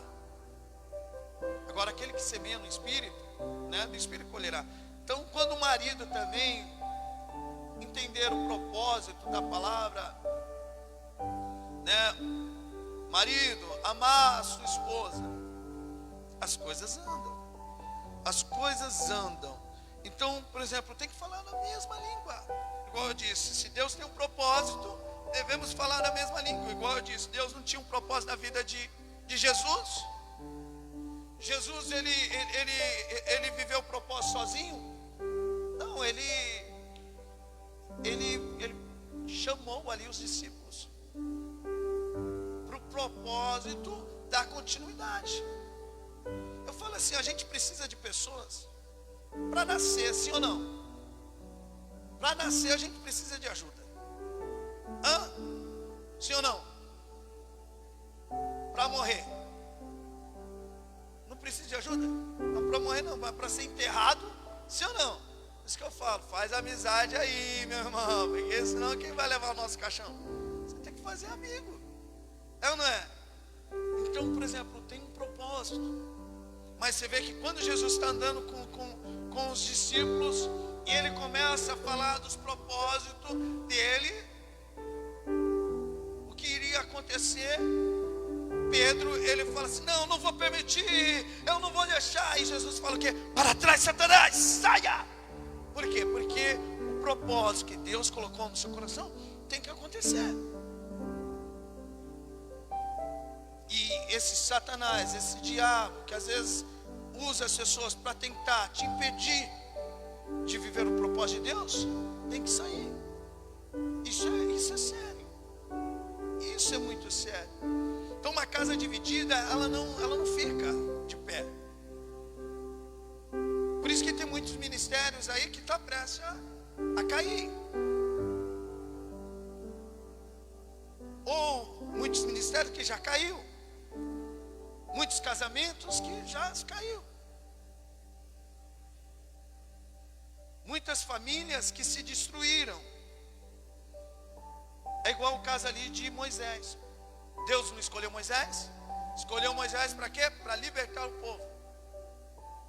S2: Agora aquele que semeia no Espírito, né, do Espírito colherá. Então quando o marido também entender o propósito da palavra, né, marido, amar a sua esposa, as coisas andam. As coisas andam. Então, por exemplo, tem que falar na mesma língua. Igual eu disse, se Deus tem um propósito, devemos falar na mesma língua. Igual eu disse, Deus não tinha um propósito na vida de Jesus. Jesus, ele viveu o propósito sozinho? Não, ele chamou ali os discípulos para o propósito da continuidade. Eu falo assim, a gente precisa de pessoas para nascer, sim ou não? Para nascer a gente precisa de ajuda. Sim ou não? Para morrer não precisa de ajuda? Não, para morrer não, mas para ser enterrado, sim ou não? Isso que eu falo, faz amizade aí, meu irmão, porque senão quem vai levar o nosso caixão? Você tem que fazer amigo, é ou não é? Então, por exemplo, tem um propósito. Mas você vê que quando Jesus está andando com os discípulos, e ele começa a falar dos propósitos dele, o que iria acontecer, Pedro, ele fala assim, não vou permitir, eu não vou deixar. E Jesus fala o quê? Para trás, Satanás, saia! Por quê? Porque o propósito que Deus colocou no seu coração tem que acontecer. E esse Satanás, esse diabo, que às vezes usa as pessoas para tentar te impedir de viver o propósito de Deus, tem que sair. Isso é sério. Isso é muito sério. Então uma casa dividida, ela não fica de pé. Por isso que tem muitos ministérios aí que está prestes a cair. Ou muitos ministérios que já caiu. Muitos casamentos que já caiu. Muitas famílias que se destruíram. É igual o caso ali de Moisés. Deus não escolheu Moisés? Escolheu Moisés para quê? Para libertar o povo.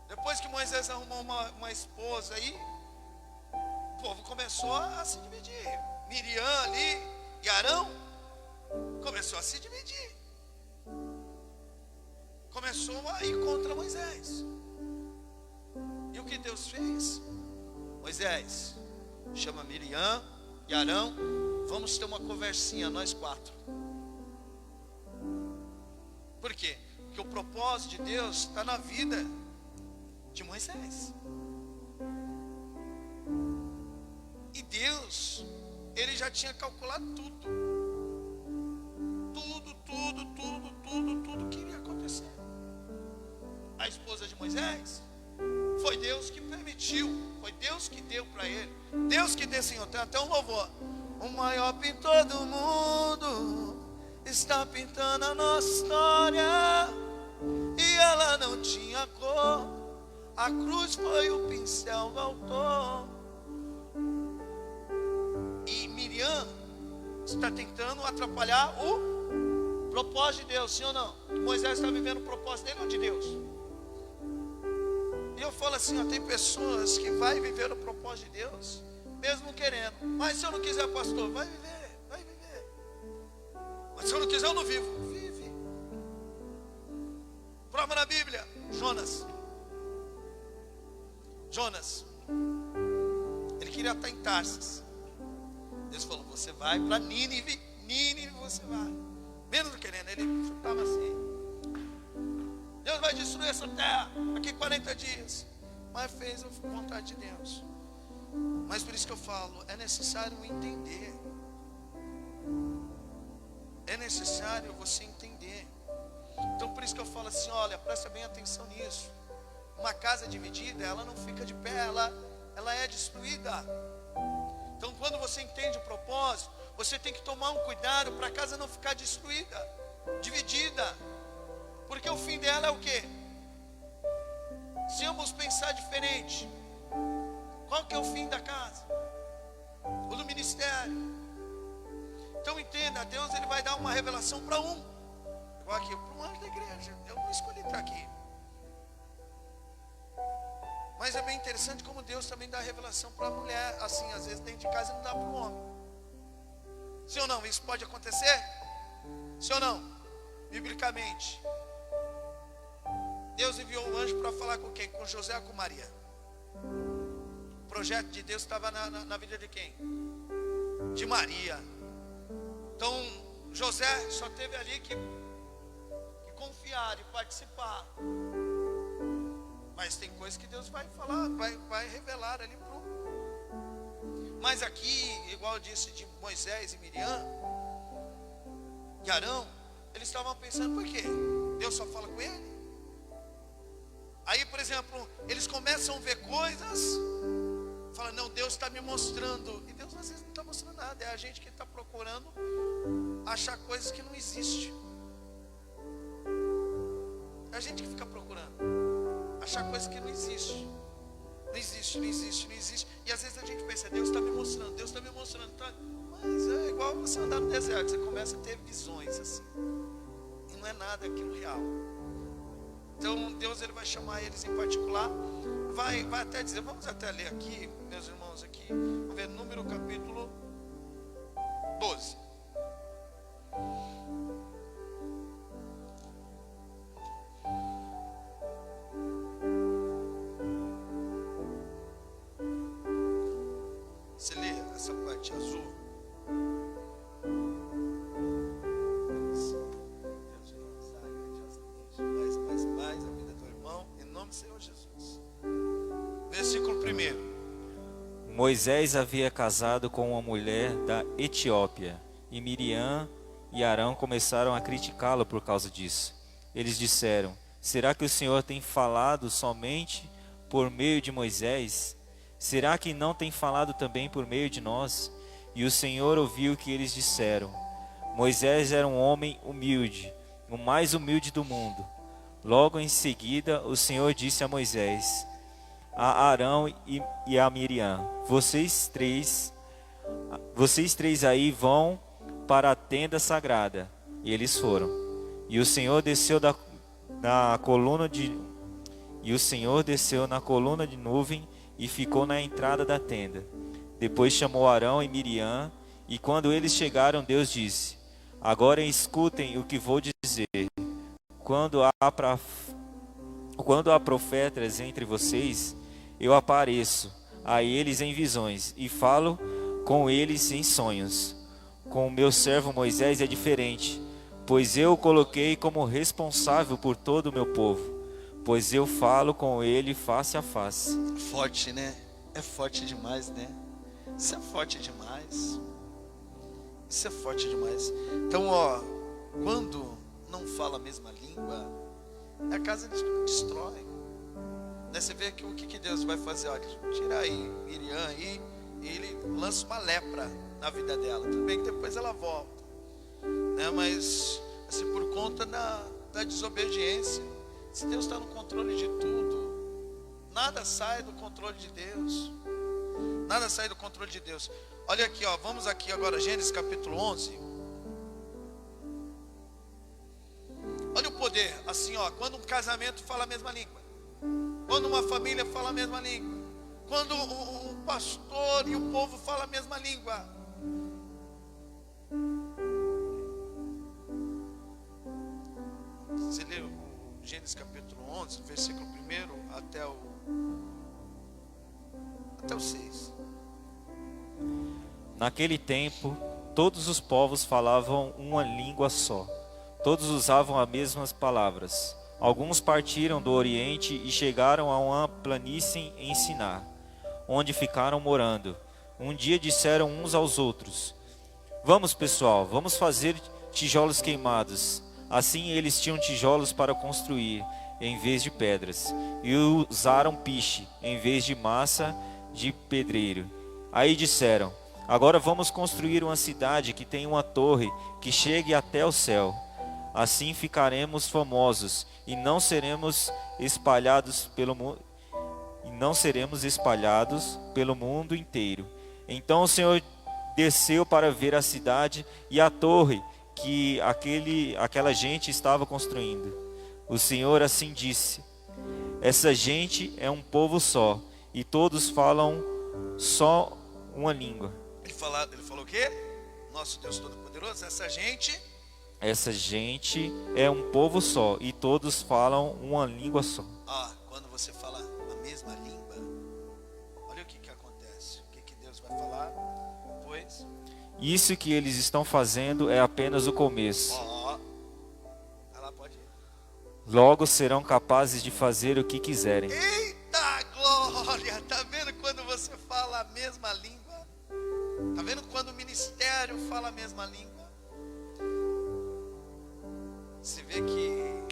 S2: Depois que Moisés arrumou uma esposa aí, o povo começou a se dividir. Miriam ali e Arão começou a se dividir. Começou a ir contra Moisés. E o que Deus fez? Moisés, chama Miriam e Arão, vamos ter uma conversinha, nós quatro. Por quê? Porque o propósito de Deus está na vida de Moisés. E Deus, ele já tinha calculado tudo. Tudo que iria acontecer. A esposa de Moisés, foi Deus que permitiu, foi Deus que deu para ele. Deus que desenhou, tem até um louvor. O maior pintor do mundo está pintando a nossa história. E ela não tinha cor, a cruz foi o pincel do autor. E Miriam está tentando atrapalhar o propósito de Deus, sim ou não? Moisés está vivendo o propósito dele ou de Deus? E eu falo assim, ó, tem pessoas que vai viver o propósito de Deus, mesmo querendo. Mas se eu não quiser, pastor, vai viver, vai viver. Mas se eu não quiser, eu não vivo. Vive. Prova na Bíblia, Jonas. Ele queria estar em Tarsis. Deus falou, você vai para Nínive você vai. Menos querendo, ele estava assim. Deus vai destruir essa terra aqui 40 dias. Mas fez a vontade de Deus. Mas por isso que eu falo, é necessário entender. É necessário você entender. Então por isso que eu falo assim, olha, presta bem atenção nisso. Uma casa dividida, ela não fica de pé, ela é destruída. Então quando você entende o propósito, você tem que tomar um cuidado para a casa não ficar destruída, dividida. Porque o fim dela é o quê? Se ambos pensar diferente, qual que é o fim da casa? O do ministério. Então entenda, Deus ele vai dar uma revelação para um. Igual aqui, para um anjo da igreja. Eu não escolhi estar aqui. Mas é bem interessante como Deus também dá revelação para a mulher. Assim, às vezes dentro de casa não dá para o homem. Sim ou não? Isso pode acontecer? Sim ou não? Biblicamente. Deus enviou um anjo para falar com quem? Com José ou com Maria? O projeto de Deus estava na vida de quem? De Maria. Então José só teve ali que confiar e participar. Mas tem coisas que Deus vai falar, vai revelar ali pro. Mas aqui, igual eu disse de Moisés e Miriam e Arão, eles estavam pensando, por quê? Deus só fala com ele? Aí, por exemplo, eles começam a ver coisas, falam, não, Deus está me mostrando. E Deus às vezes não está mostrando nada, é a gente que está procurando achar coisas que não existem. É a gente que fica procurando achar coisas que não existem. Não existe, não existe, não existe. E às vezes a gente pensa, Deus está me mostrando, Deus está me mostrando. Tá? Mas é igual você andar no deserto, você começa a ter visões assim. E não é nada aquilo real. Então Deus ele vai chamar eles em particular. Vai até dizer, vamos até ler aqui, meus irmãos, aqui. Vamos ver Número capítulo 12. Você lê essa parte azul. Deus mais a vida do irmão, em nome do Senhor Jesus. Versículo 1.
S3: Moisés havia casado com uma mulher da Etiópia, e Miriam e Arão começaram a criticá-lo por causa disso. Eles disseram, será que o Senhor tem falado somente por meio de Moisés? Será que não tem falado também por meio de nós? E o Senhor ouviu o que eles disseram. Moisés era um homem humilde, o mais humilde do mundo. Logo em seguida, o Senhor disse a Moisés, a Arão e a Miriam, vocês três aí vão para a tenda sagrada. E eles foram. E o Senhor desceu na coluna de nuvem e ficou na entrada da tenda. Depois chamou Arão e Miriam, e quando eles chegaram, Deus disse, agora escutem o que vou dizer. Quando há profetas entre vocês, eu apareço a eles em visões e falo com eles em sonhos. Com o meu servo Moisés é diferente, pois eu o coloquei como responsável por todo o meu povo, pois eu falo com ele face a face.
S2: Forte, né? É forte demais, né? Isso é forte demais. Isso é forte demais. Então, quando não fala a mesma língua, a casa destrói. Daí você vê que o que Deus vai fazer? Olha, tira aí Miriam aí, e ele lança uma lepra na vida dela. Tudo bem que depois ela volta, né? Mas assim, por conta da desobediência. Se Deus está no controle de tudo, nada sai do controle de Deus. Nada sai do controle de Deus. Olha aqui, vamos aqui agora, Gênesis capítulo 11. Olha o poder, assim, quando um casamento fala a mesma língua, quando uma família fala a mesma língua, quando o pastor e o povo falam a mesma língua. Você lê o Gênesis capítulo 11, versículo 1 até o 6.
S3: Naquele tempo, todos os povos falavam uma língua só. Todos usavam as mesmas palavras. Alguns partiram do Oriente e chegaram a uma planície em Siná, onde ficaram morando. Um dia disseram uns aos outros, vamos pessoal, vamos fazer tijolos queimados. Assim eles tinham tijolos para construir, em vez de pedras. E usaram piche, em vez de massa de pedreiro. Aí disseram, agora vamos construir uma cidade que tenha uma torre que chegue até o céu. Assim ficaremos famosos e não seremos espalhados pelo mundo, e não seremos espalhados pelo mundo inteiro. Então o Senhor desceu para ver a cidade e a torre que aquela gente estava construindo. O Senhor assim disse: essa gente é um povo só, e todos falam só uma língua.
S2: Ele falou o quê? Nosso Deus Todo-Poderoso, essa gente
S3: é um povo só, e todos falam uma língua só.
S2: Quando você fala a mesma língua, olha o que acontece. O que Deus vai falar depois?
S3: Isso que eles estão fazendo é apenas o começo.
S2: Ela pode ir.
S3: Logo serão capazes de fazer o que quiserem.
S2: Eita glória! Tá vendo quando você fala a mesma língua? Tá vendo quando o ministério fala a mesma língua? Você vê que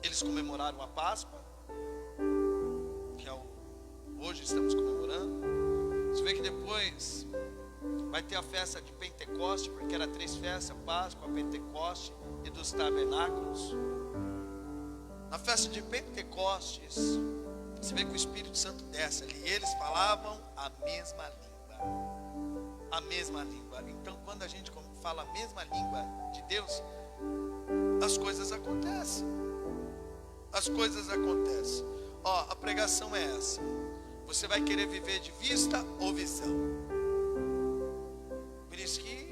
S2: eles comemoraram a Páscoa, que hoje estamos comemorando. Você vê que depois vai ter a festa de Pentecoste, porque era 3 festas: Páscoa, Pentecoste e dos Tabernáculos. Na festa de Pentecostes, você vê que o Espírito Santo desce ali, e eles falavam a mesma língua. A mesma língua. Então, quando a gente fala a mesma língua de Deus, as coisas acontecem. As coisas acontecem. A pregação é essa: você vai querer viver de vista ou visão? Por isso que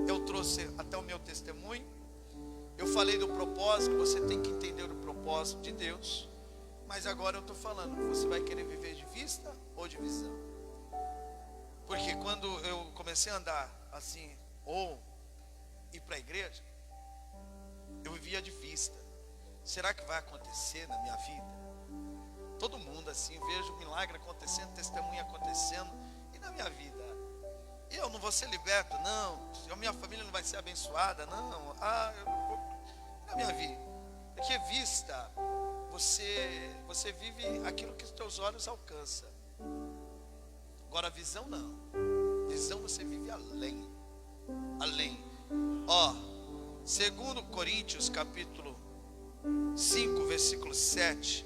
S2: eu trouxe até o meu testemunho. Eu falei do propósito, você tem que entender o propósito de Deus. Mas agora eu estou falando, você vai querer viver de vista ou de visão? Porque quando eu comecei a andar assim, ou ir para a igreja, eu vivia de vista. Será que vai acontecer na minha vida? Todo mundo assim, vejo milagre acontecendo, testemunho acontecendo, e na minha vida? Eu não vou ser liberto, não. A minha família não vai ser abençoada, não. Na minha vida. Porque vista, você vive aquilo que os teus olhos alcançam. Agora visão não. Visão você vive além. Além. 2 Coríntios capítulo 5, versículo 7.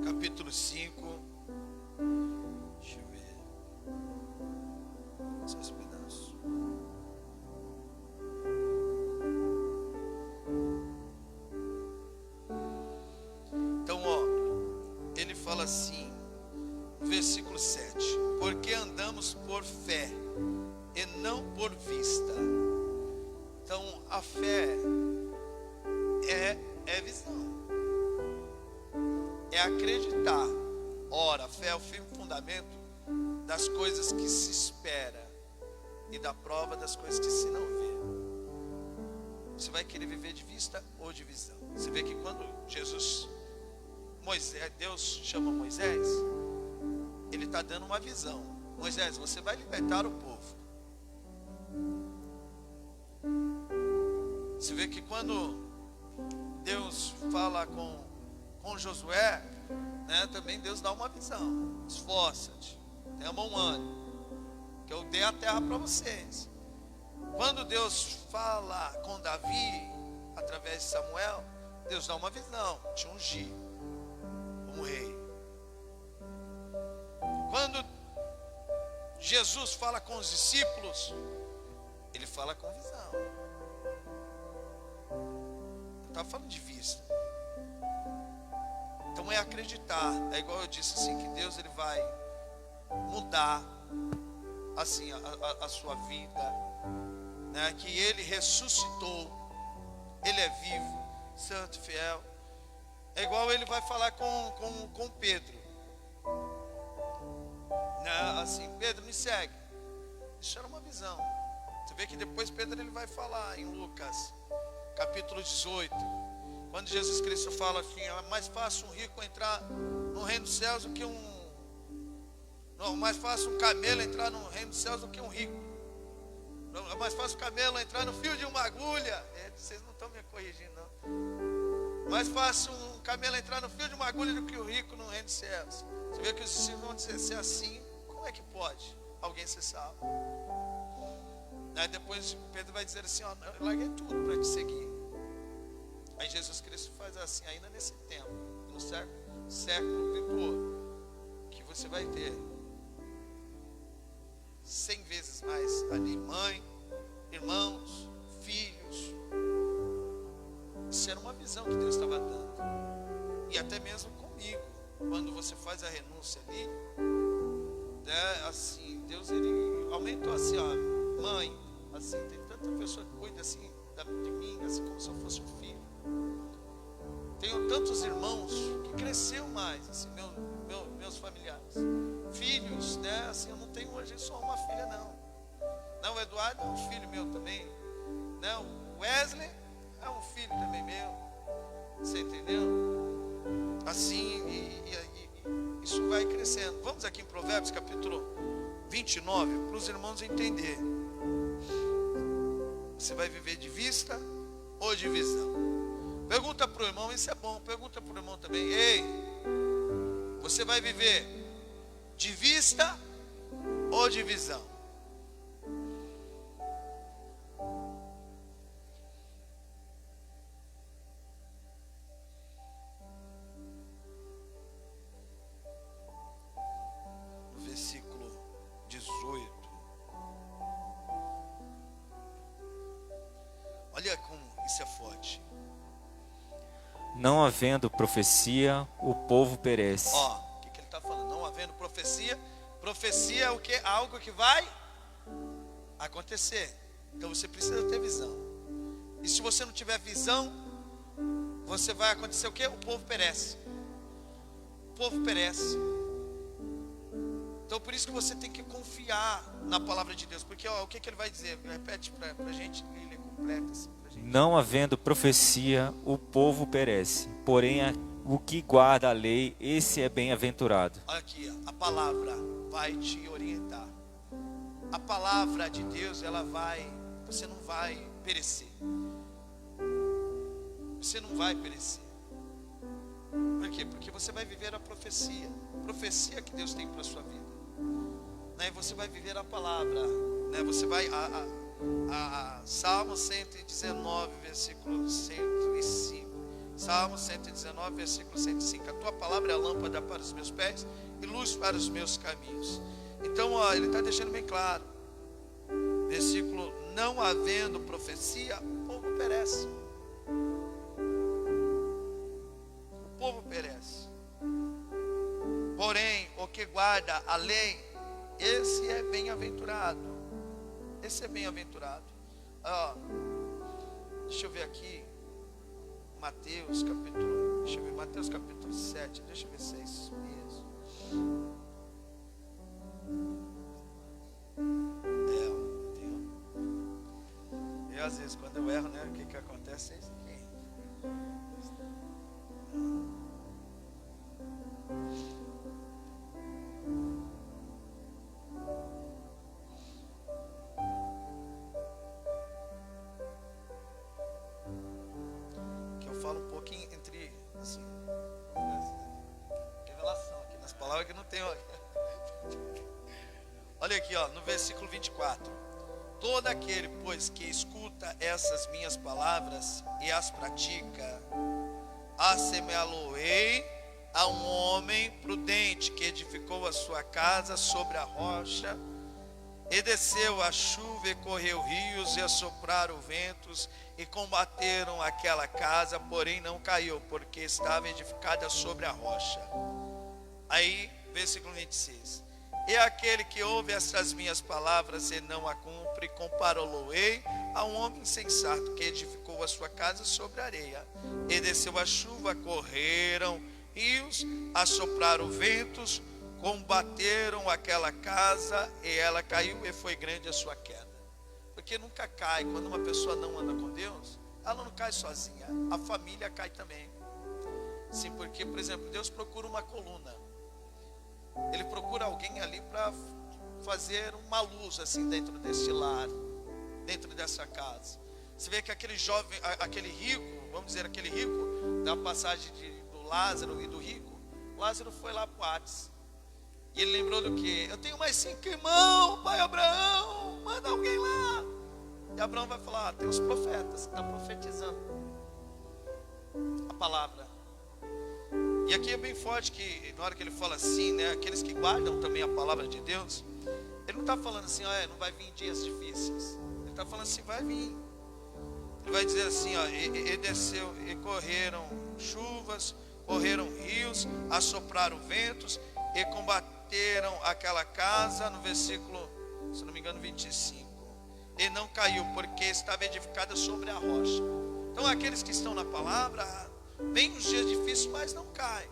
S2: Capítulo 5. Deixa eu ver. Só esse pedaço. Então, ele fala assim, no versículo 7: porque andamos por fé e não por vista. Então, a fé é visão. É acreditar. Ora, a fé é o firme fundamento das coisas que se espera e da prova das coisas que se não vê. Você vai querer viver de vista ou de visão? Você vê que quando Deus chama Moisés, ele está dando uma visão. Moisés, você vai libertar o povo. Você vê que quando Deus fala com Josué, né, também Deus dá uma visão. Esforça-te, tenha bom ânimo, que eu dei a terra para vocês. Quando Deus fala com Davi, através de Samuel, Deus dá uma visão, te ungir como rei. Quando Jesus fala com os discípulos, ele fala com visão. Eu estava falando de vista. Então é acreditar. É igual eu disse assim, que Deus ele vai mudar assim a sua vida, né? Que ele ressuscitou, ele é vivo, santo, fiel. É igual ele vai falar com Pedro, né? Assim, Pedro, me segue. Isso era uma visão. Você vê que depois Pedro ele vai falar em Lucas capítulo 18, quando Jesus Cristo fala assim: é mais fácil um rico entrar no reino dos céus do que Não, é mais fácil um camelo entrar no reino dos céus do que um rico. Não, é mais fácil um camelo entrar no fio de uma agulha. Vocês não estão me corrigindo, não. Mais fácil um camelo entrar no fio de uma agulha do que o rico no reino dos céus. Você vê que os discípulos vão dizer, se é assim, como é que pode alguém ser salvo? Aí depois Pedro vai dizer assim, ó, eu larguei tudo para te seguir. Aí Jesus Cristo faz assim, ainda nesse tempo, no século vindouro, que você vai ter 100 vezes mais ali, mãe, irmãos, filhos. Isso era uma visão que Deus estava dando. E até mesmo comigo, quando você faz a renúncia ali, né, assim, Deus ele aumentou assim, ó, mãe, assim, tem tanta pessoa que cuida assim de mim, assim como se eu fosse um filho. Tenho tantos irmãos que cresceu mais, assim, meus familiares, filhos, né? Assim, eu não tenho hoje só uma filha, não. Não, o Eduardo é um filho meu também, né? O Wesley é um filho também meu. Você entendeu? Assim, isso vai crescendo. Vamos aqui em Provérbios capítulo 29 para os irmãos entenderem. Você vai viver de vista ou de visão? Pergunta para o irmão, isso é bom. Pergunta para o irmão também. Ei, você vai viver de vista ou de visão? No versículo 18. Olha como isso é forte.
S3: Não havendo profecia, o povo perece.
S2: Ó, o que ele está falando? Não havendo profecia. Profecia é o que? Algo que vai acontecer. Então você precisa ter visão. E se você não tiver visão, você vai acontecer o que? O povo perece. O povo perece. Então por isso que você tem que confiar na palavra de Deus. Porque ó, o que ele vai dizer? Repete para a gente, ele completa assim pra gente.
S3: Não havendo profecia, o povo perece. Porém, o que guarda a lei, esse é bem-aventurado.
S2: Olha aqui, ó, a palavra vai te orientar. A palavra de Deus, você não vai perecer. Você não vai perecer. Por quê? Porque você vai viver a profecia. Profecia que Deus tem para a sua vida. Né? Você vai viver a palavra. Né? Você vai... Salmo 119, versículo 105. Salmo 119, versículo 105. A tua palavra é a lâmpada para os meus pés e luz para os meus caminhos. Então, ó, ele está deixando bem claro. Versículo: não havendo profecia, o povo perece. O povo perece. Porém, o que guarda a lei, esse é bem-aventurado. Esse é bem-aventurado. Deixa eu ver aqui. Mateus capítulo. Deixa eu ver. Mateus capítulo 7. Deixa eu ver se é isso mesmo. Eu às vezes quando eu erro, né? O que acontece é isso aqui. Fala um pouquinho entre assim, revelação aqui nas palavras que não tem. Olha aqui, ó, no versículo 24: todo aquele, pois, que escuta essas minhas palavras e as pratica, assemelhá-lo-ei a um homem prudente que edificou a sua casa sobre a rocha. E desceu a chuva, e correu rios, e assopraram ventos, e combateram aquela casa, porém não caiu, porque estava edificada sobre a rocha. Aí, versículo 26. E aquele que ouve estas minhas palavras e não a cumpre, compará-lo-ei a um homem insensato que edificou a sua casa sobre a areia. E desceu a chuva, correram rios, assopraram ventos, combateram aquela casa e ela caiu, e foi grande a sua queda. Porque nunca cai, quando uma pessoa não anda com Deus, ela não cai sozinha, a família cai também. Sim, porque, por exemplo, Deus procura uma coluna. ele procura alguém ali para fazer uma luz assim dentro desse lar, dentro dessa casa. Você vê que aquele jovem, aquele rico, vamos dizer, aquele rico, da passagem do Lázaro e do rico, Lázaro foi lá para o Hades. E ele lembrou do que? Eu tenho mais 5 irmãos, pai Abraão, manda alguém lá. E Abraão vai falar, tem os profetas, está profetizando a palavra. E aqui é bem forte que na hora que ele fala assim, né, aqueles que guardam também a palavra de Deus, ele não está falando assim, não vai vir dias difíceis. Ele está falando assim, vai vir. Ele vai dizer assim, e desceu, e correram chuvas, correram rios, assopraram ventos, e combateram aquela casa, no versículo, se não me engano, 25. E não caiu, porque estava edificada sobre a rocha. Então aqueles que estão na palavra, vem os dias difíceis, mas não cai.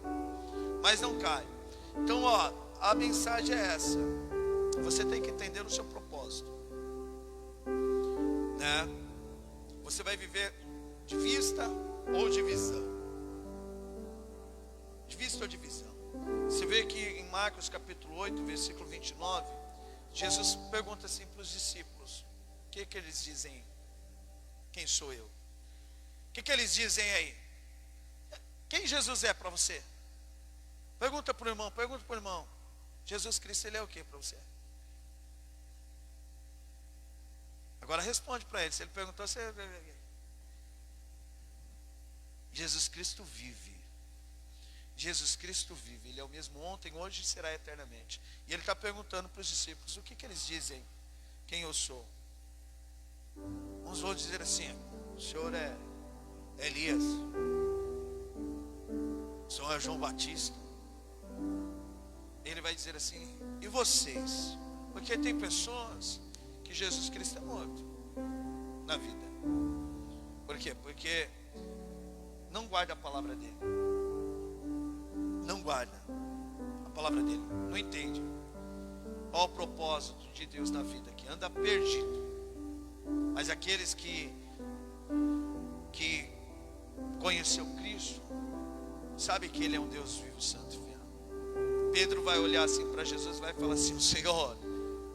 S2: Mas não cai. Então, a mensagem é essa. Você tem que entender o seu propósito, né? Você vai viver de vista ou de visão? De vista ou de visão? Você vê que em Marcos capítulo 8, versículo 29, Jesus pergunta assim para os discípulos: o que eles dizem? Quem sou eu? O que eles dizem aí? Quem Jesus é para você? Pergunta para o irmão, Jesus Cristo, ele é o que para você? Agora responde para ele. Se ele perguntou, você... Jesus Cristo vive. Jesus Cristo vive. Ele é o mesmo ontem, hoje e será eternamente. E ele está perguntando para os discípulos, o que eles dizem? Quem eu sou? Uns vão dizer assim, o Senhor é Elias, o Senhor é João Batista. Ele vai dizer assim, e vocês? Porque tem pessoas que Jesus Cristo é morto na vida. Por quê? Porque não guarda a palavra dele. Não guarda a palavra dele. Não entende qual o propósito de Deus na vida, que anda perdido. Mas aqueles que conheceu Cristo, sabe que ele é um Deus vivo, santo e fiel. Pedro vai olhar assim para Jesus e vai falar assim, o Senhor.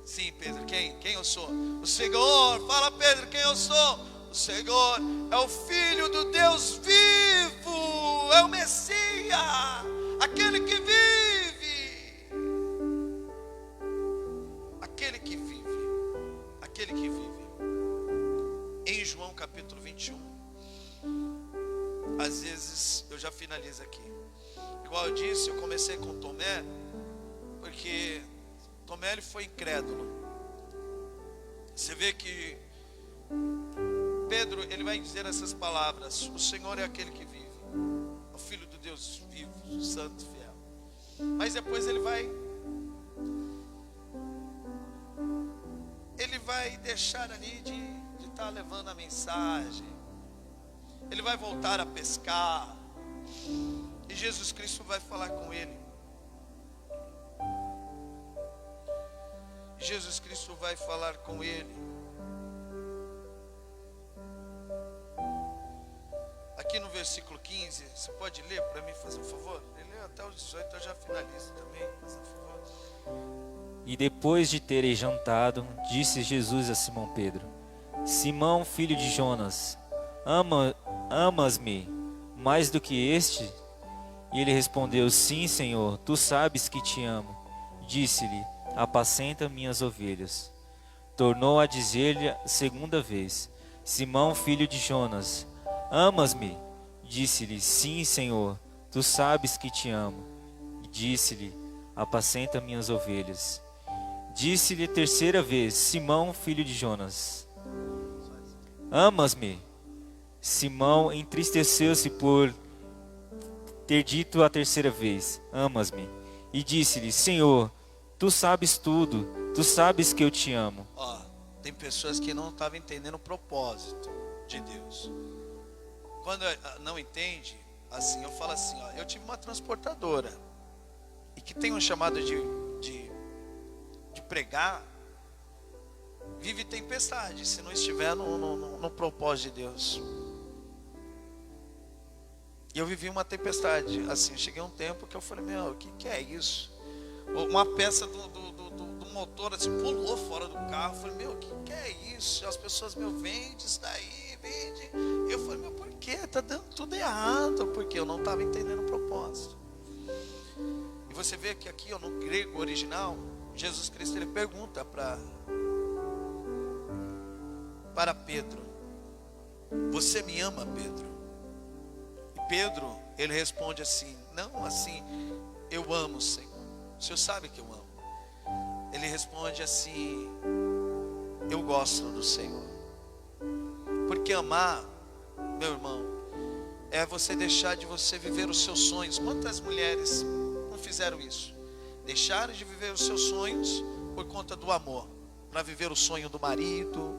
S2: Sim, Pedro, quem eu sou? O Senhor, fala Pedro, quem eu sou? O Senhor é o Filho do Deus vivo, é o Messias, aquele que vive. Aquele que vive. Aquele que vive. Em João capítulo 21, às vezes, eu já finalizo aqui. Igual eu disse, eu comecei com Tomé, porque Tomé ele foi incrédulo. Você vê que Pedro, ele vai dizer essas palavras, o Senhor é aquele que vive, o Filho do Deus vivo, santo e fiel. Mas depois ele vai deixar ali de estar levando a mensagem. Ele vai voltar a pescar. E Jesus Cristo vai falar com ele. Jesus Cristo vai falar com ele. Aqui no versículo 15, você pode ler para mim, fazer um favor? Ele lê até os 18, eu já finalizo também, faz um favor.
S3: E depois de terem jantado, disse Jesus a Simão Pedro: Simão, filho de Jonas, amas-me mais do que este? E ele respondeu: Sim, Senhor, tu sabes que te amo. Disse-lhe: Apacenta minhas ovelhas. Tornou a dizer-lhe a segunda vez: Simão, filho de Jonas, amas-me? Disse-lhe: Sim, Senhor, tu sabes que te amo. Disse-lhe: Apacenta minhas ovelhas. Disse-lhe terceira vez: Simão, filho de Jonas, amas-me? Simão entristeceu-se por ter dito a terceira vez: Amas-me? E disse-lhe: Senhor, tu sabes tudo, tu sabes que eu te amo.
S2: Tem pessoas que não estavam entendendo o propósito de Deus. Quando não entende, assim, eu falo assim, eu tive uma transportadora e que tem um chamado de pregar, vive tempestade, se não estiver no propósito de Deus. E eu vivi uma tempestade, assim, cheguei a um tempo que eu falei, o que é isso? uma peça do motor assim, pulou fora do carro. Eu falei, meu, que é isso? As pessoas, meu, vende isso daí, vende. Eu falei, meu, por quê? Tá dando tudo errado, porque eu não estava entendendo o propósito. E você vê que aqui, ó, no grego original, Jesus Cristo, ele pergunta para Pedro: você me ama, Pedro? E Pedro, ele responde assim: não assim, eu amo, Senhor. O Senhor sabe que eu amo. Ele responde assim: eu gosto do Senhor. Porque amar, meu irmão, é você deixar de você viver os seus sonhos. Quantas mulheres não fizeram isso? Deixaram de viver os seus sonhos por conta do amor, para viver o sonho do marido,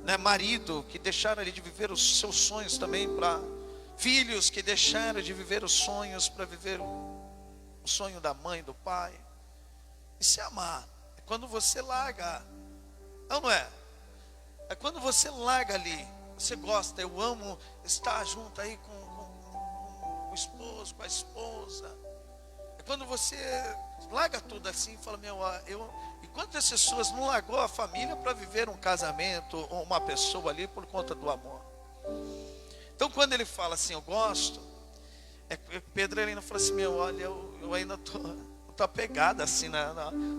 S2: né? Marido que deixaram ali de viver os seus sonhos também, para filhos que deixaram de viver os sonhos para viver o sonho da mãe, do pai. Isso é amar. É quando você larga, não é? É quando você larga ali. Você gosta, eu amo estar junto aí com o esposo, com a esposa. É quando você larga tudo assim e fala, meu, e quantas pessoas não largou a família para viver um casamento, ou uma pessoa ali por conta do amor? Então quando ele fala assim, eu gosto, Pedro ainda fala assim, meu, olha, eu ainda tô apegado assim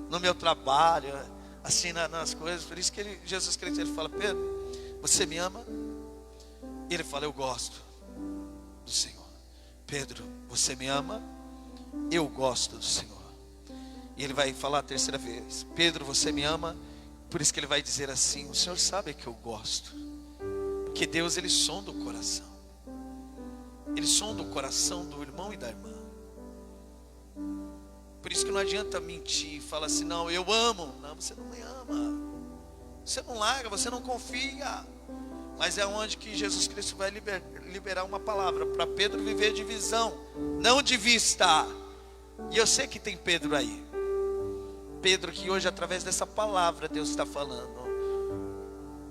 S2: no meu trabalho, assim nas coisas. Por isso que Jesus Cristo, ele fala, Pedro, você me ama? E ele fala, eu gosto do Senhor. Pedro, você me ama? Eu gosto do Senhor. E ele vai falar a terceira vez, Pedro, você me ama? Por isso que ele vai dizer assim, o Senhor sabe que eu gosto. Porque Deus, ele sonda o coração. Ele sonda o coração do irmão e da irmã. Por isso que não adianta mentir, fala assim, não, eu amo. Não, você não me ama. Você não larga, você não confia. Mas é onde que Jesus Cristo vai liberar uma palavra para Pedro viver de visão, não de vista. E eu sei que tem Pedro aí. Pedro que hoje, através dessa palavra, Deus está falando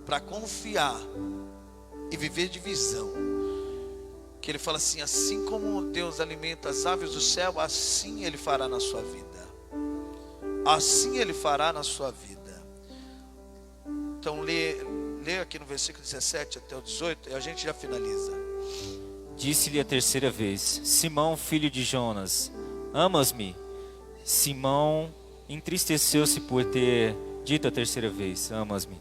S2: para confiar e viver de visão. Que ele fala assim, assim como Deus alimenta as aves do céu, assim Ele fará na sua vida. Assim Ele fará na sua vida. Então lê aqui no versículo 17 até o 18 e a gente já finaliza.
S3: Disse-lhe a terceira vez, Simão, filho de Jonas, amas-me? Simão entristeceu-se por ter dito a terceira vez, amas-me?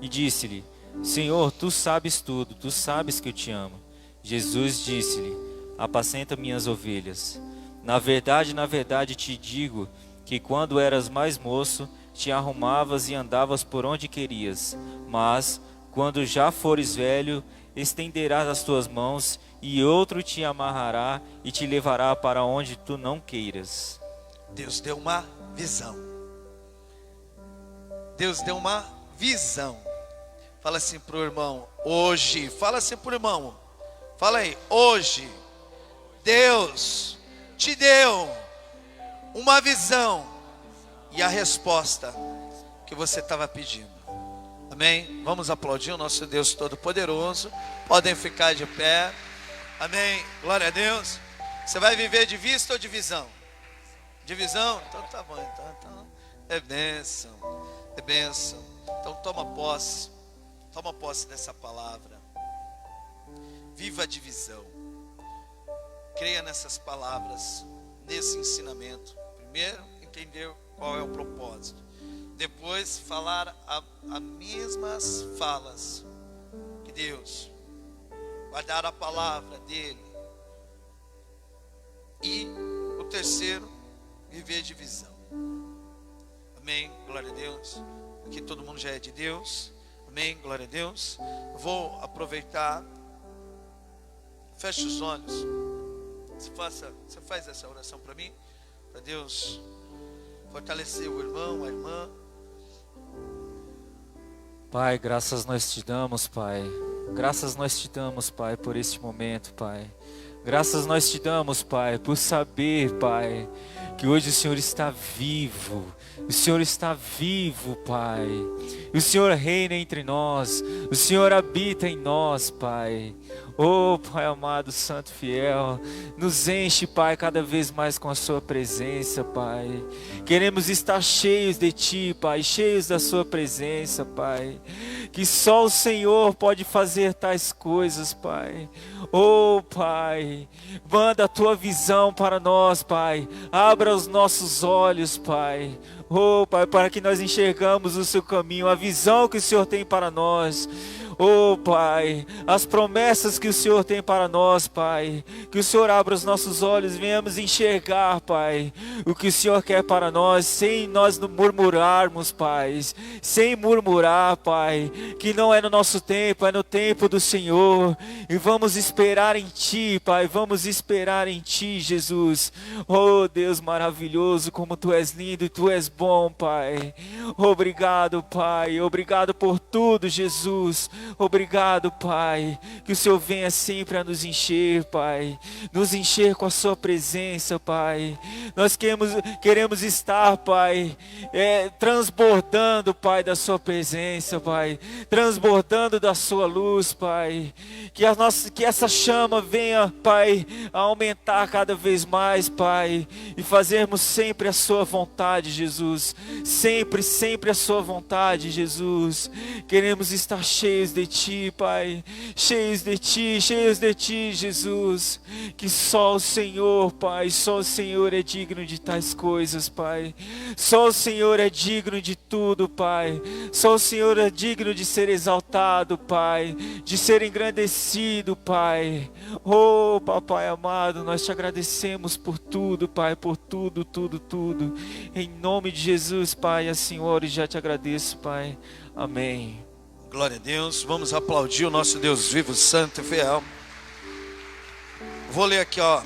S3: E disse-lhe, Senhor, tu sabes tudo, tu sabes que eu te amo. Jesus disse-lhe, apacenta minhas ovelhas. Na verdade te digo, que quando eras mais moço, te arrumavas e andavas por onde querias. Mas, quando já fores velho, estenderás as tuas mãos, e outro te amarrará e te levará para onde tu não queiras.
S2: Deus deu uma visão. Deus deu uma visão. Fala assim para o irmão, hoje. Fala assim para o irmão. Fala aí, hoje. Deus te deu uma visão e a resposta que você estava pedindo. Amém? Vamos aplaudir o nosso Deus Todo-Poderoso. Podem ficar de pé. Amém? Glória a Deus. Você vai viver de vista ou de visão? De visão? Então tá bom. Então é bênção. É bênção. Então toma posse. Toma posse dessa palavra. Viva de visão. Creia nessas palavras, nesse ensinamento. Primeiro, entender qual é o propósito. Depois, falar as mesmas falas que Deus vai dar a palavra dele. E o terceiro, viver de visão. Amém, glória a Deus. Aqui todo mundo já é de Deus. Amém, glória a Deus. Vou aproveitar. Feche os olhos. Você faz essa oração para mim, para Deus fortalecer o irmão, a irmã.
S3: Pai, graças nós te damos, Pai. Graças nós te damos, Pai, por este momento, Pai. Graças nós te damos, Pai, por saber, Pai, que hoje o Senhor está vivo. O Senhor está vivo, Pai. O Senhor reina entre nós. O Senhor habita em nós, Pai. Oh, Pai amado, santo, fiel, nos enche, Pai, cada vez mais com a sua presença, Pai. Queremos estar cheios de Ti, Pai, cheios da sua presença, Pai. Que só o Senhor pode fazer tais coisas, Pai. Oh, Pai, manda a Tua visão para nós, Pai. Abra os nossos olhos, Pai. Oh, Pai, para que nós enxergamos o Seu caminho, a visão que o Senhor tem para nós. Oh, Pai, as promessas que o Senhor tem para nós, Pai. Que o Senhor abra os nossos olhos, venhamos enxergar, Pai, o que o Senhor quer para nós, sem nós murmurarmos, Pai. Sem murmurar, Pai, que não é no nosso tempo, é no tempo do Senhor. E vamos esperar em Ti, Pai, vamos esperar em Ti, Jesus. Oh, Deus maravilhoso, como Tu és lindo e Tu és bom, Pai. Obrigado, Pai, obrigado por tudo, Jesus. Obrigado, Pai, que o Senhor venha sempre a nos encher, Pai, nos encher com a Sua presença, Pai. Nós queremos estar, Pai, transbordando, Pai, da Sua presença, Pai, transbordando da Sua luz, Pai. Que essa chama venha, Pai, a aumentar cada vez mais, Pai, e fazermos sempre a Sua vontade, Jesus. Sempre, sempre a Sua vontade, Jesus. Queremos estar cheios de Ti, Pai, cheios de Ti, Jesus. Que só o Senhor, Pai, só o Senhor é digno de tais coisas, Pai. Só o Senhor é digno de tudo, Pai. Só o Senhor é digno de ser exaltado, Pai, de ser engrandecido, Pai. Oh, Papai amado, nós Te agradecemos por tudo, Pai, por tudo, tudo, tudo. Em nome de Jesus, Pai, assim oro e já Te agradeço, Pai. Amém.
S2: Glória a Deus, vamos aplaudir o nosso Deus vivo, santo e fiel. Vou ler aqui, ó,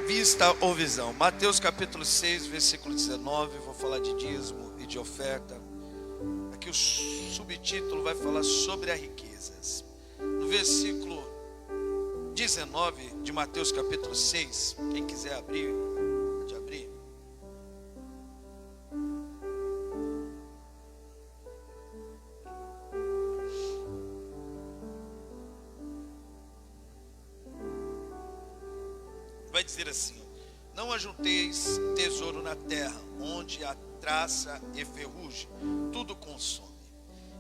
S2: vista ou visão. Mateus capítulo 6, versículo 19, vou falar de dízimo e de oferta. Aqui o subtítulo vai falar sobre as riquezas. No versículo 19 de Mateus capítulo 6, quem quiser abrir, pode abrir. Vai dizer assim: não ajunteis tesouro na terra, onde a traça e ferrugem tudo consome,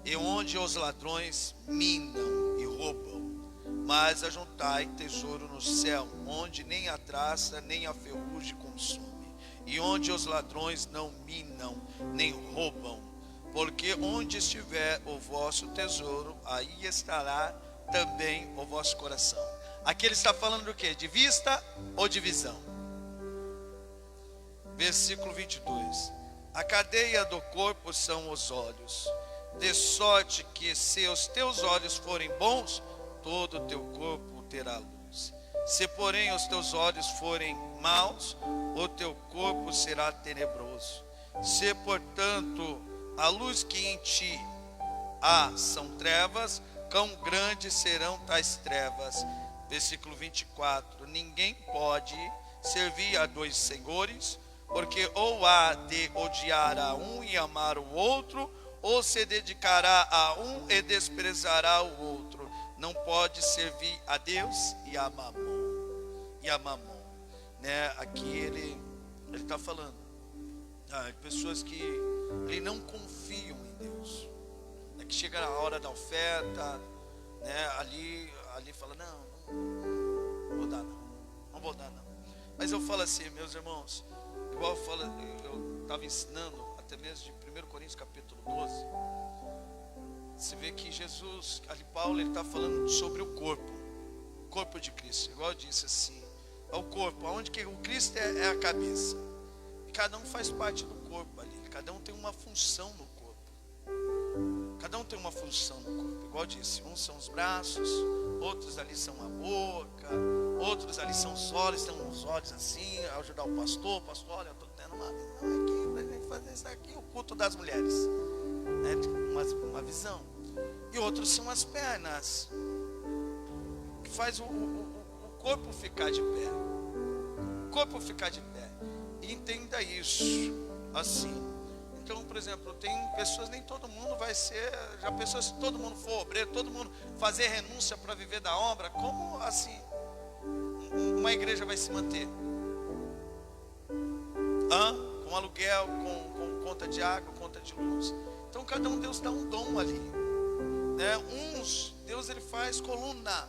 S2: e onde os ladrões minam e roubam. Mas ajuntai tesouro no céu, onde nem a traça nem a ferrugem consome, e onde os ladrões não minam nem roubam. Porque onde estiver o vosso tesouro, aí estará também o vosso coração. Aqui ele está falando do quê? De vista ou de visão? Versículo 22. A cadeia do corpo são os olhos. De sorte que se os teus olhos forem bons, todo o teu corpo terá luz. Se porém os teus olhos forem maus, o teu corpo será tenebroso. Se portanto a luz que em ti há são trevas, quão grandes serão tais trevas. Versículo 24. Ninguém pode servir a dois senhores, porque ou há de odiar a um e amar o outro, ou se dedicará a um e desprezará o outro. Não pode servir a Deus e a mamon. Né? Aqui ele está falando pessoas que ele não confiam em Deus, né? Que chega na hora da oferta, né? ali fala, não vou dar não. Mas eu falo assim, meus irmãos, igual eu estava ensinando até mesmo de 1 Coríntios capítulo 12. Você vê que Jesus, ali Paulo, ele está falando sobre o corpo de Cristo. Igual eu disse assim, é o corpo, onde que o Cristo é a cabeça. E cada um faz parte do corpo ali, cada um tem uma função no corpo. Cada um tem uma função no corpo. Igual eu disse, uns são os braços, outros ali são a boca, outros ali são os olhos, tem uns olhos assim, ajudar o pastor, olha, eu estou tendo uma visão aqui, para a gente fazer isso aqui, o culto das mulheres, né? uma visão. E outros são as pernas, que faz o corpo ficar de pé. O corpo ficar de pé. Entenda isso, assim. Então, por exemplo, tem pessoas, nem todo mundo vai ser, já pensou se todo mundo for obreiro, todo mundo fazer renúncia para viver da obra, como assim uma igreja vai se manter? Com aluguel, com conta de água, conta de luz. Então cada um, Deus dá um dom ali, né? Uns, Deus ele faz coluna.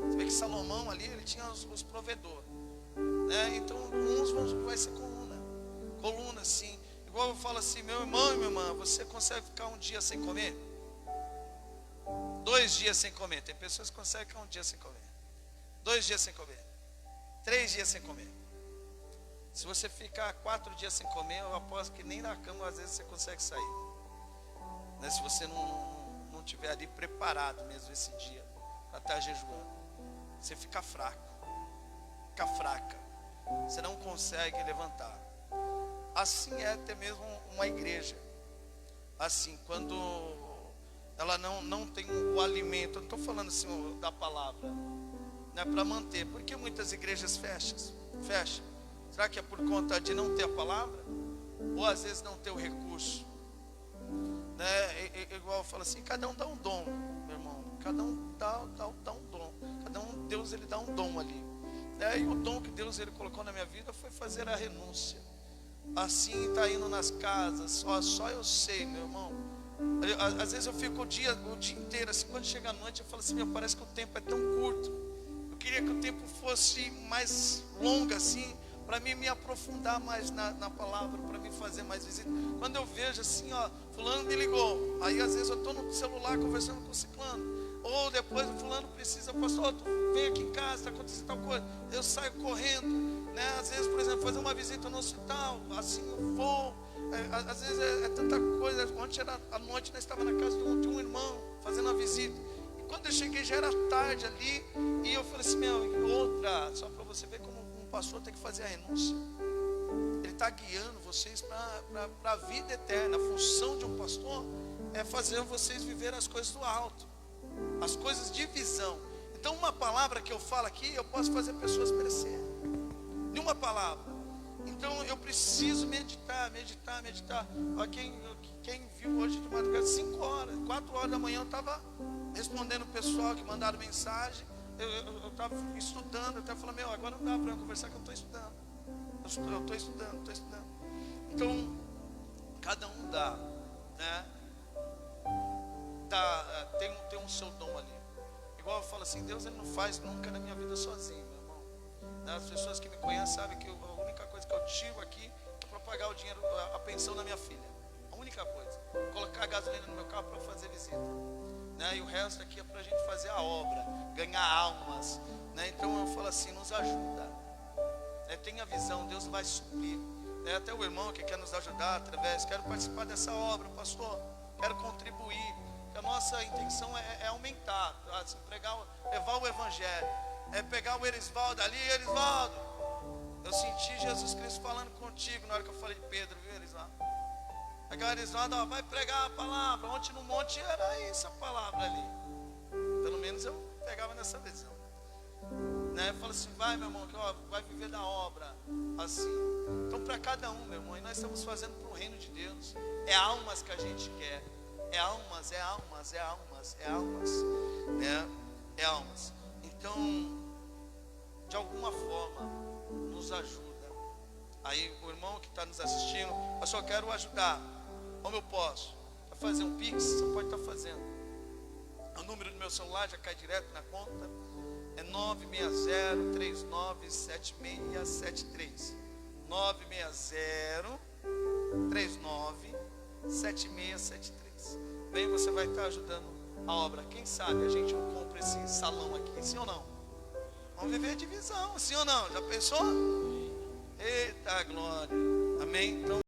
S2: Você vê que Salomão ali, ele tinha os provedores, né? Então uns vai ser coluna assim. Igual eu falo assim, meu irmão e minha irmã, você consegue ficar um dia sem comer? 2 dias sem comer. Tem pessoas que conseguem ficar um dia sem comer, 2 dias sem comer, 3 dias sem comer. Se você ficar 4 dias sem comer, eu aposto que nem na cama às vezes você consegue sair, né? Se você não tiver ali preparado mesmo esse dia para estar jejuando, você fica fraco, fica fraca, você não consegue levantar. Assim é até mesmo uma igreja. Assim, quando ela não tem o alimento, eu não estou falando assim da palavra, né, para manter. Por que muitas igrejas fecham? Será que é por conta de não ter a palavra? Ou às vezes não ter o recurso? Né? Igual eu falo assim, cada um dá um dom, meu irmão. Cada um dá um dom. Cada um, Deus ele dá um dom ali. E o dom que Deus ele colocou na minha vida foi fazer a renúncia. Assim está indo nas casas, só eu sei, meu irmão. Às vezes eu fico o dia inteiro assim, quando chega a noite eu falo assim, parece que o tempo é tão curto. Eu queria que o tempo fosse mais longo assim, para mim me aprofundar mais na palavra, para mim fazer mais visita. Quando eu vejo assim, fulano me ligou, aí às vezes eu estou no celular conversando com o ciclano, ou depois o fulano precisa, pastor, tu vem aqui em casa, está acontecendo tal coisa, eu saio correndo, né? Às vezes, por exemplo, fazer uma visita no hospital, assim eu vou, às vezes é tanta coisa. Ontem era à noite, nós estávamos na casa de um irmão, fazendo uma visita, e quando eu cheguei já era tarde ali, e eu falei assim, só para você ver como um pastor tem que fazer a renúncia, ele está guiando vocês para a vida eterna. A função de um pastor é fazer vocês viver as coisas do alto, as coisas de visão. Então uma palavra que eu falo aqui, eu posso fazer pessoas crescer, em uma palavra. Então eu preciso meditar. Quem viu hoje de madrugada, 5 horas, 4 horas da manhã, eu estava respondendo o pessoal que mandaram mensagem. Eu estava estudando, eu estava falando, agora não dá para eu conversar que eu estou estudando. Eu estou estudando. Então, cada um dá, né? Tem um seu dom ali. Igual eu falo assim, Deus ele não faz nunca na minha vida sozinho, meu irmão. As pessoas que me conhecem sabem que a única coisa que eu tiro aqui é para pagar o dinheiro, a pensão da minha filha. A única coisa. Colocar gasolina no meu carro para fazer visita, né? E o resto aqui é para a gente fazer a obra, ganhar almas, né? Então eu falo assim, nos ajuda, né? Tenha visão, Deus vai suprir, né? Até o irmão que quer nos ajudar através, quero participar dessa obra, pastor, quero contribuir. A nossa intenção é aumentar, assim, levar o evangelho, é pegar o Erisvaldo ali. Erisvaldo, eu senti Jesus Cristo falando contigo na hora que eu falei de Pedro, viu, Erisvaldo? Pegar o Erisvaldo, vai pregar a palavra. Ontem no monte era isso, a palavra ali. Pelo menos eu pegava nessa visão, né? Eu falo assim, vai meu irmão, que vai viver da obra, assim. Então para cada um, meu irmão, e nós estamos fazendo para o reino de Deus. É almas que a gente quer. É almas, né? É almas. Então, de alguma forma, nos ajuda. Aí o irmão que está nos assistindo, eu só quero ajudar. Como eu posso? Vai fazer um Pix? Você pode estar fazendo. O número do meu celular já cai direto na conta. É 960-397673. 960-397673. Bem, você vai estar ajudando a obra. Quem sabe a gente não compra esse salão aqui, sim ou não? Vamos viver de visão, sim ou não? Já pensou? Eita glória, amém? Então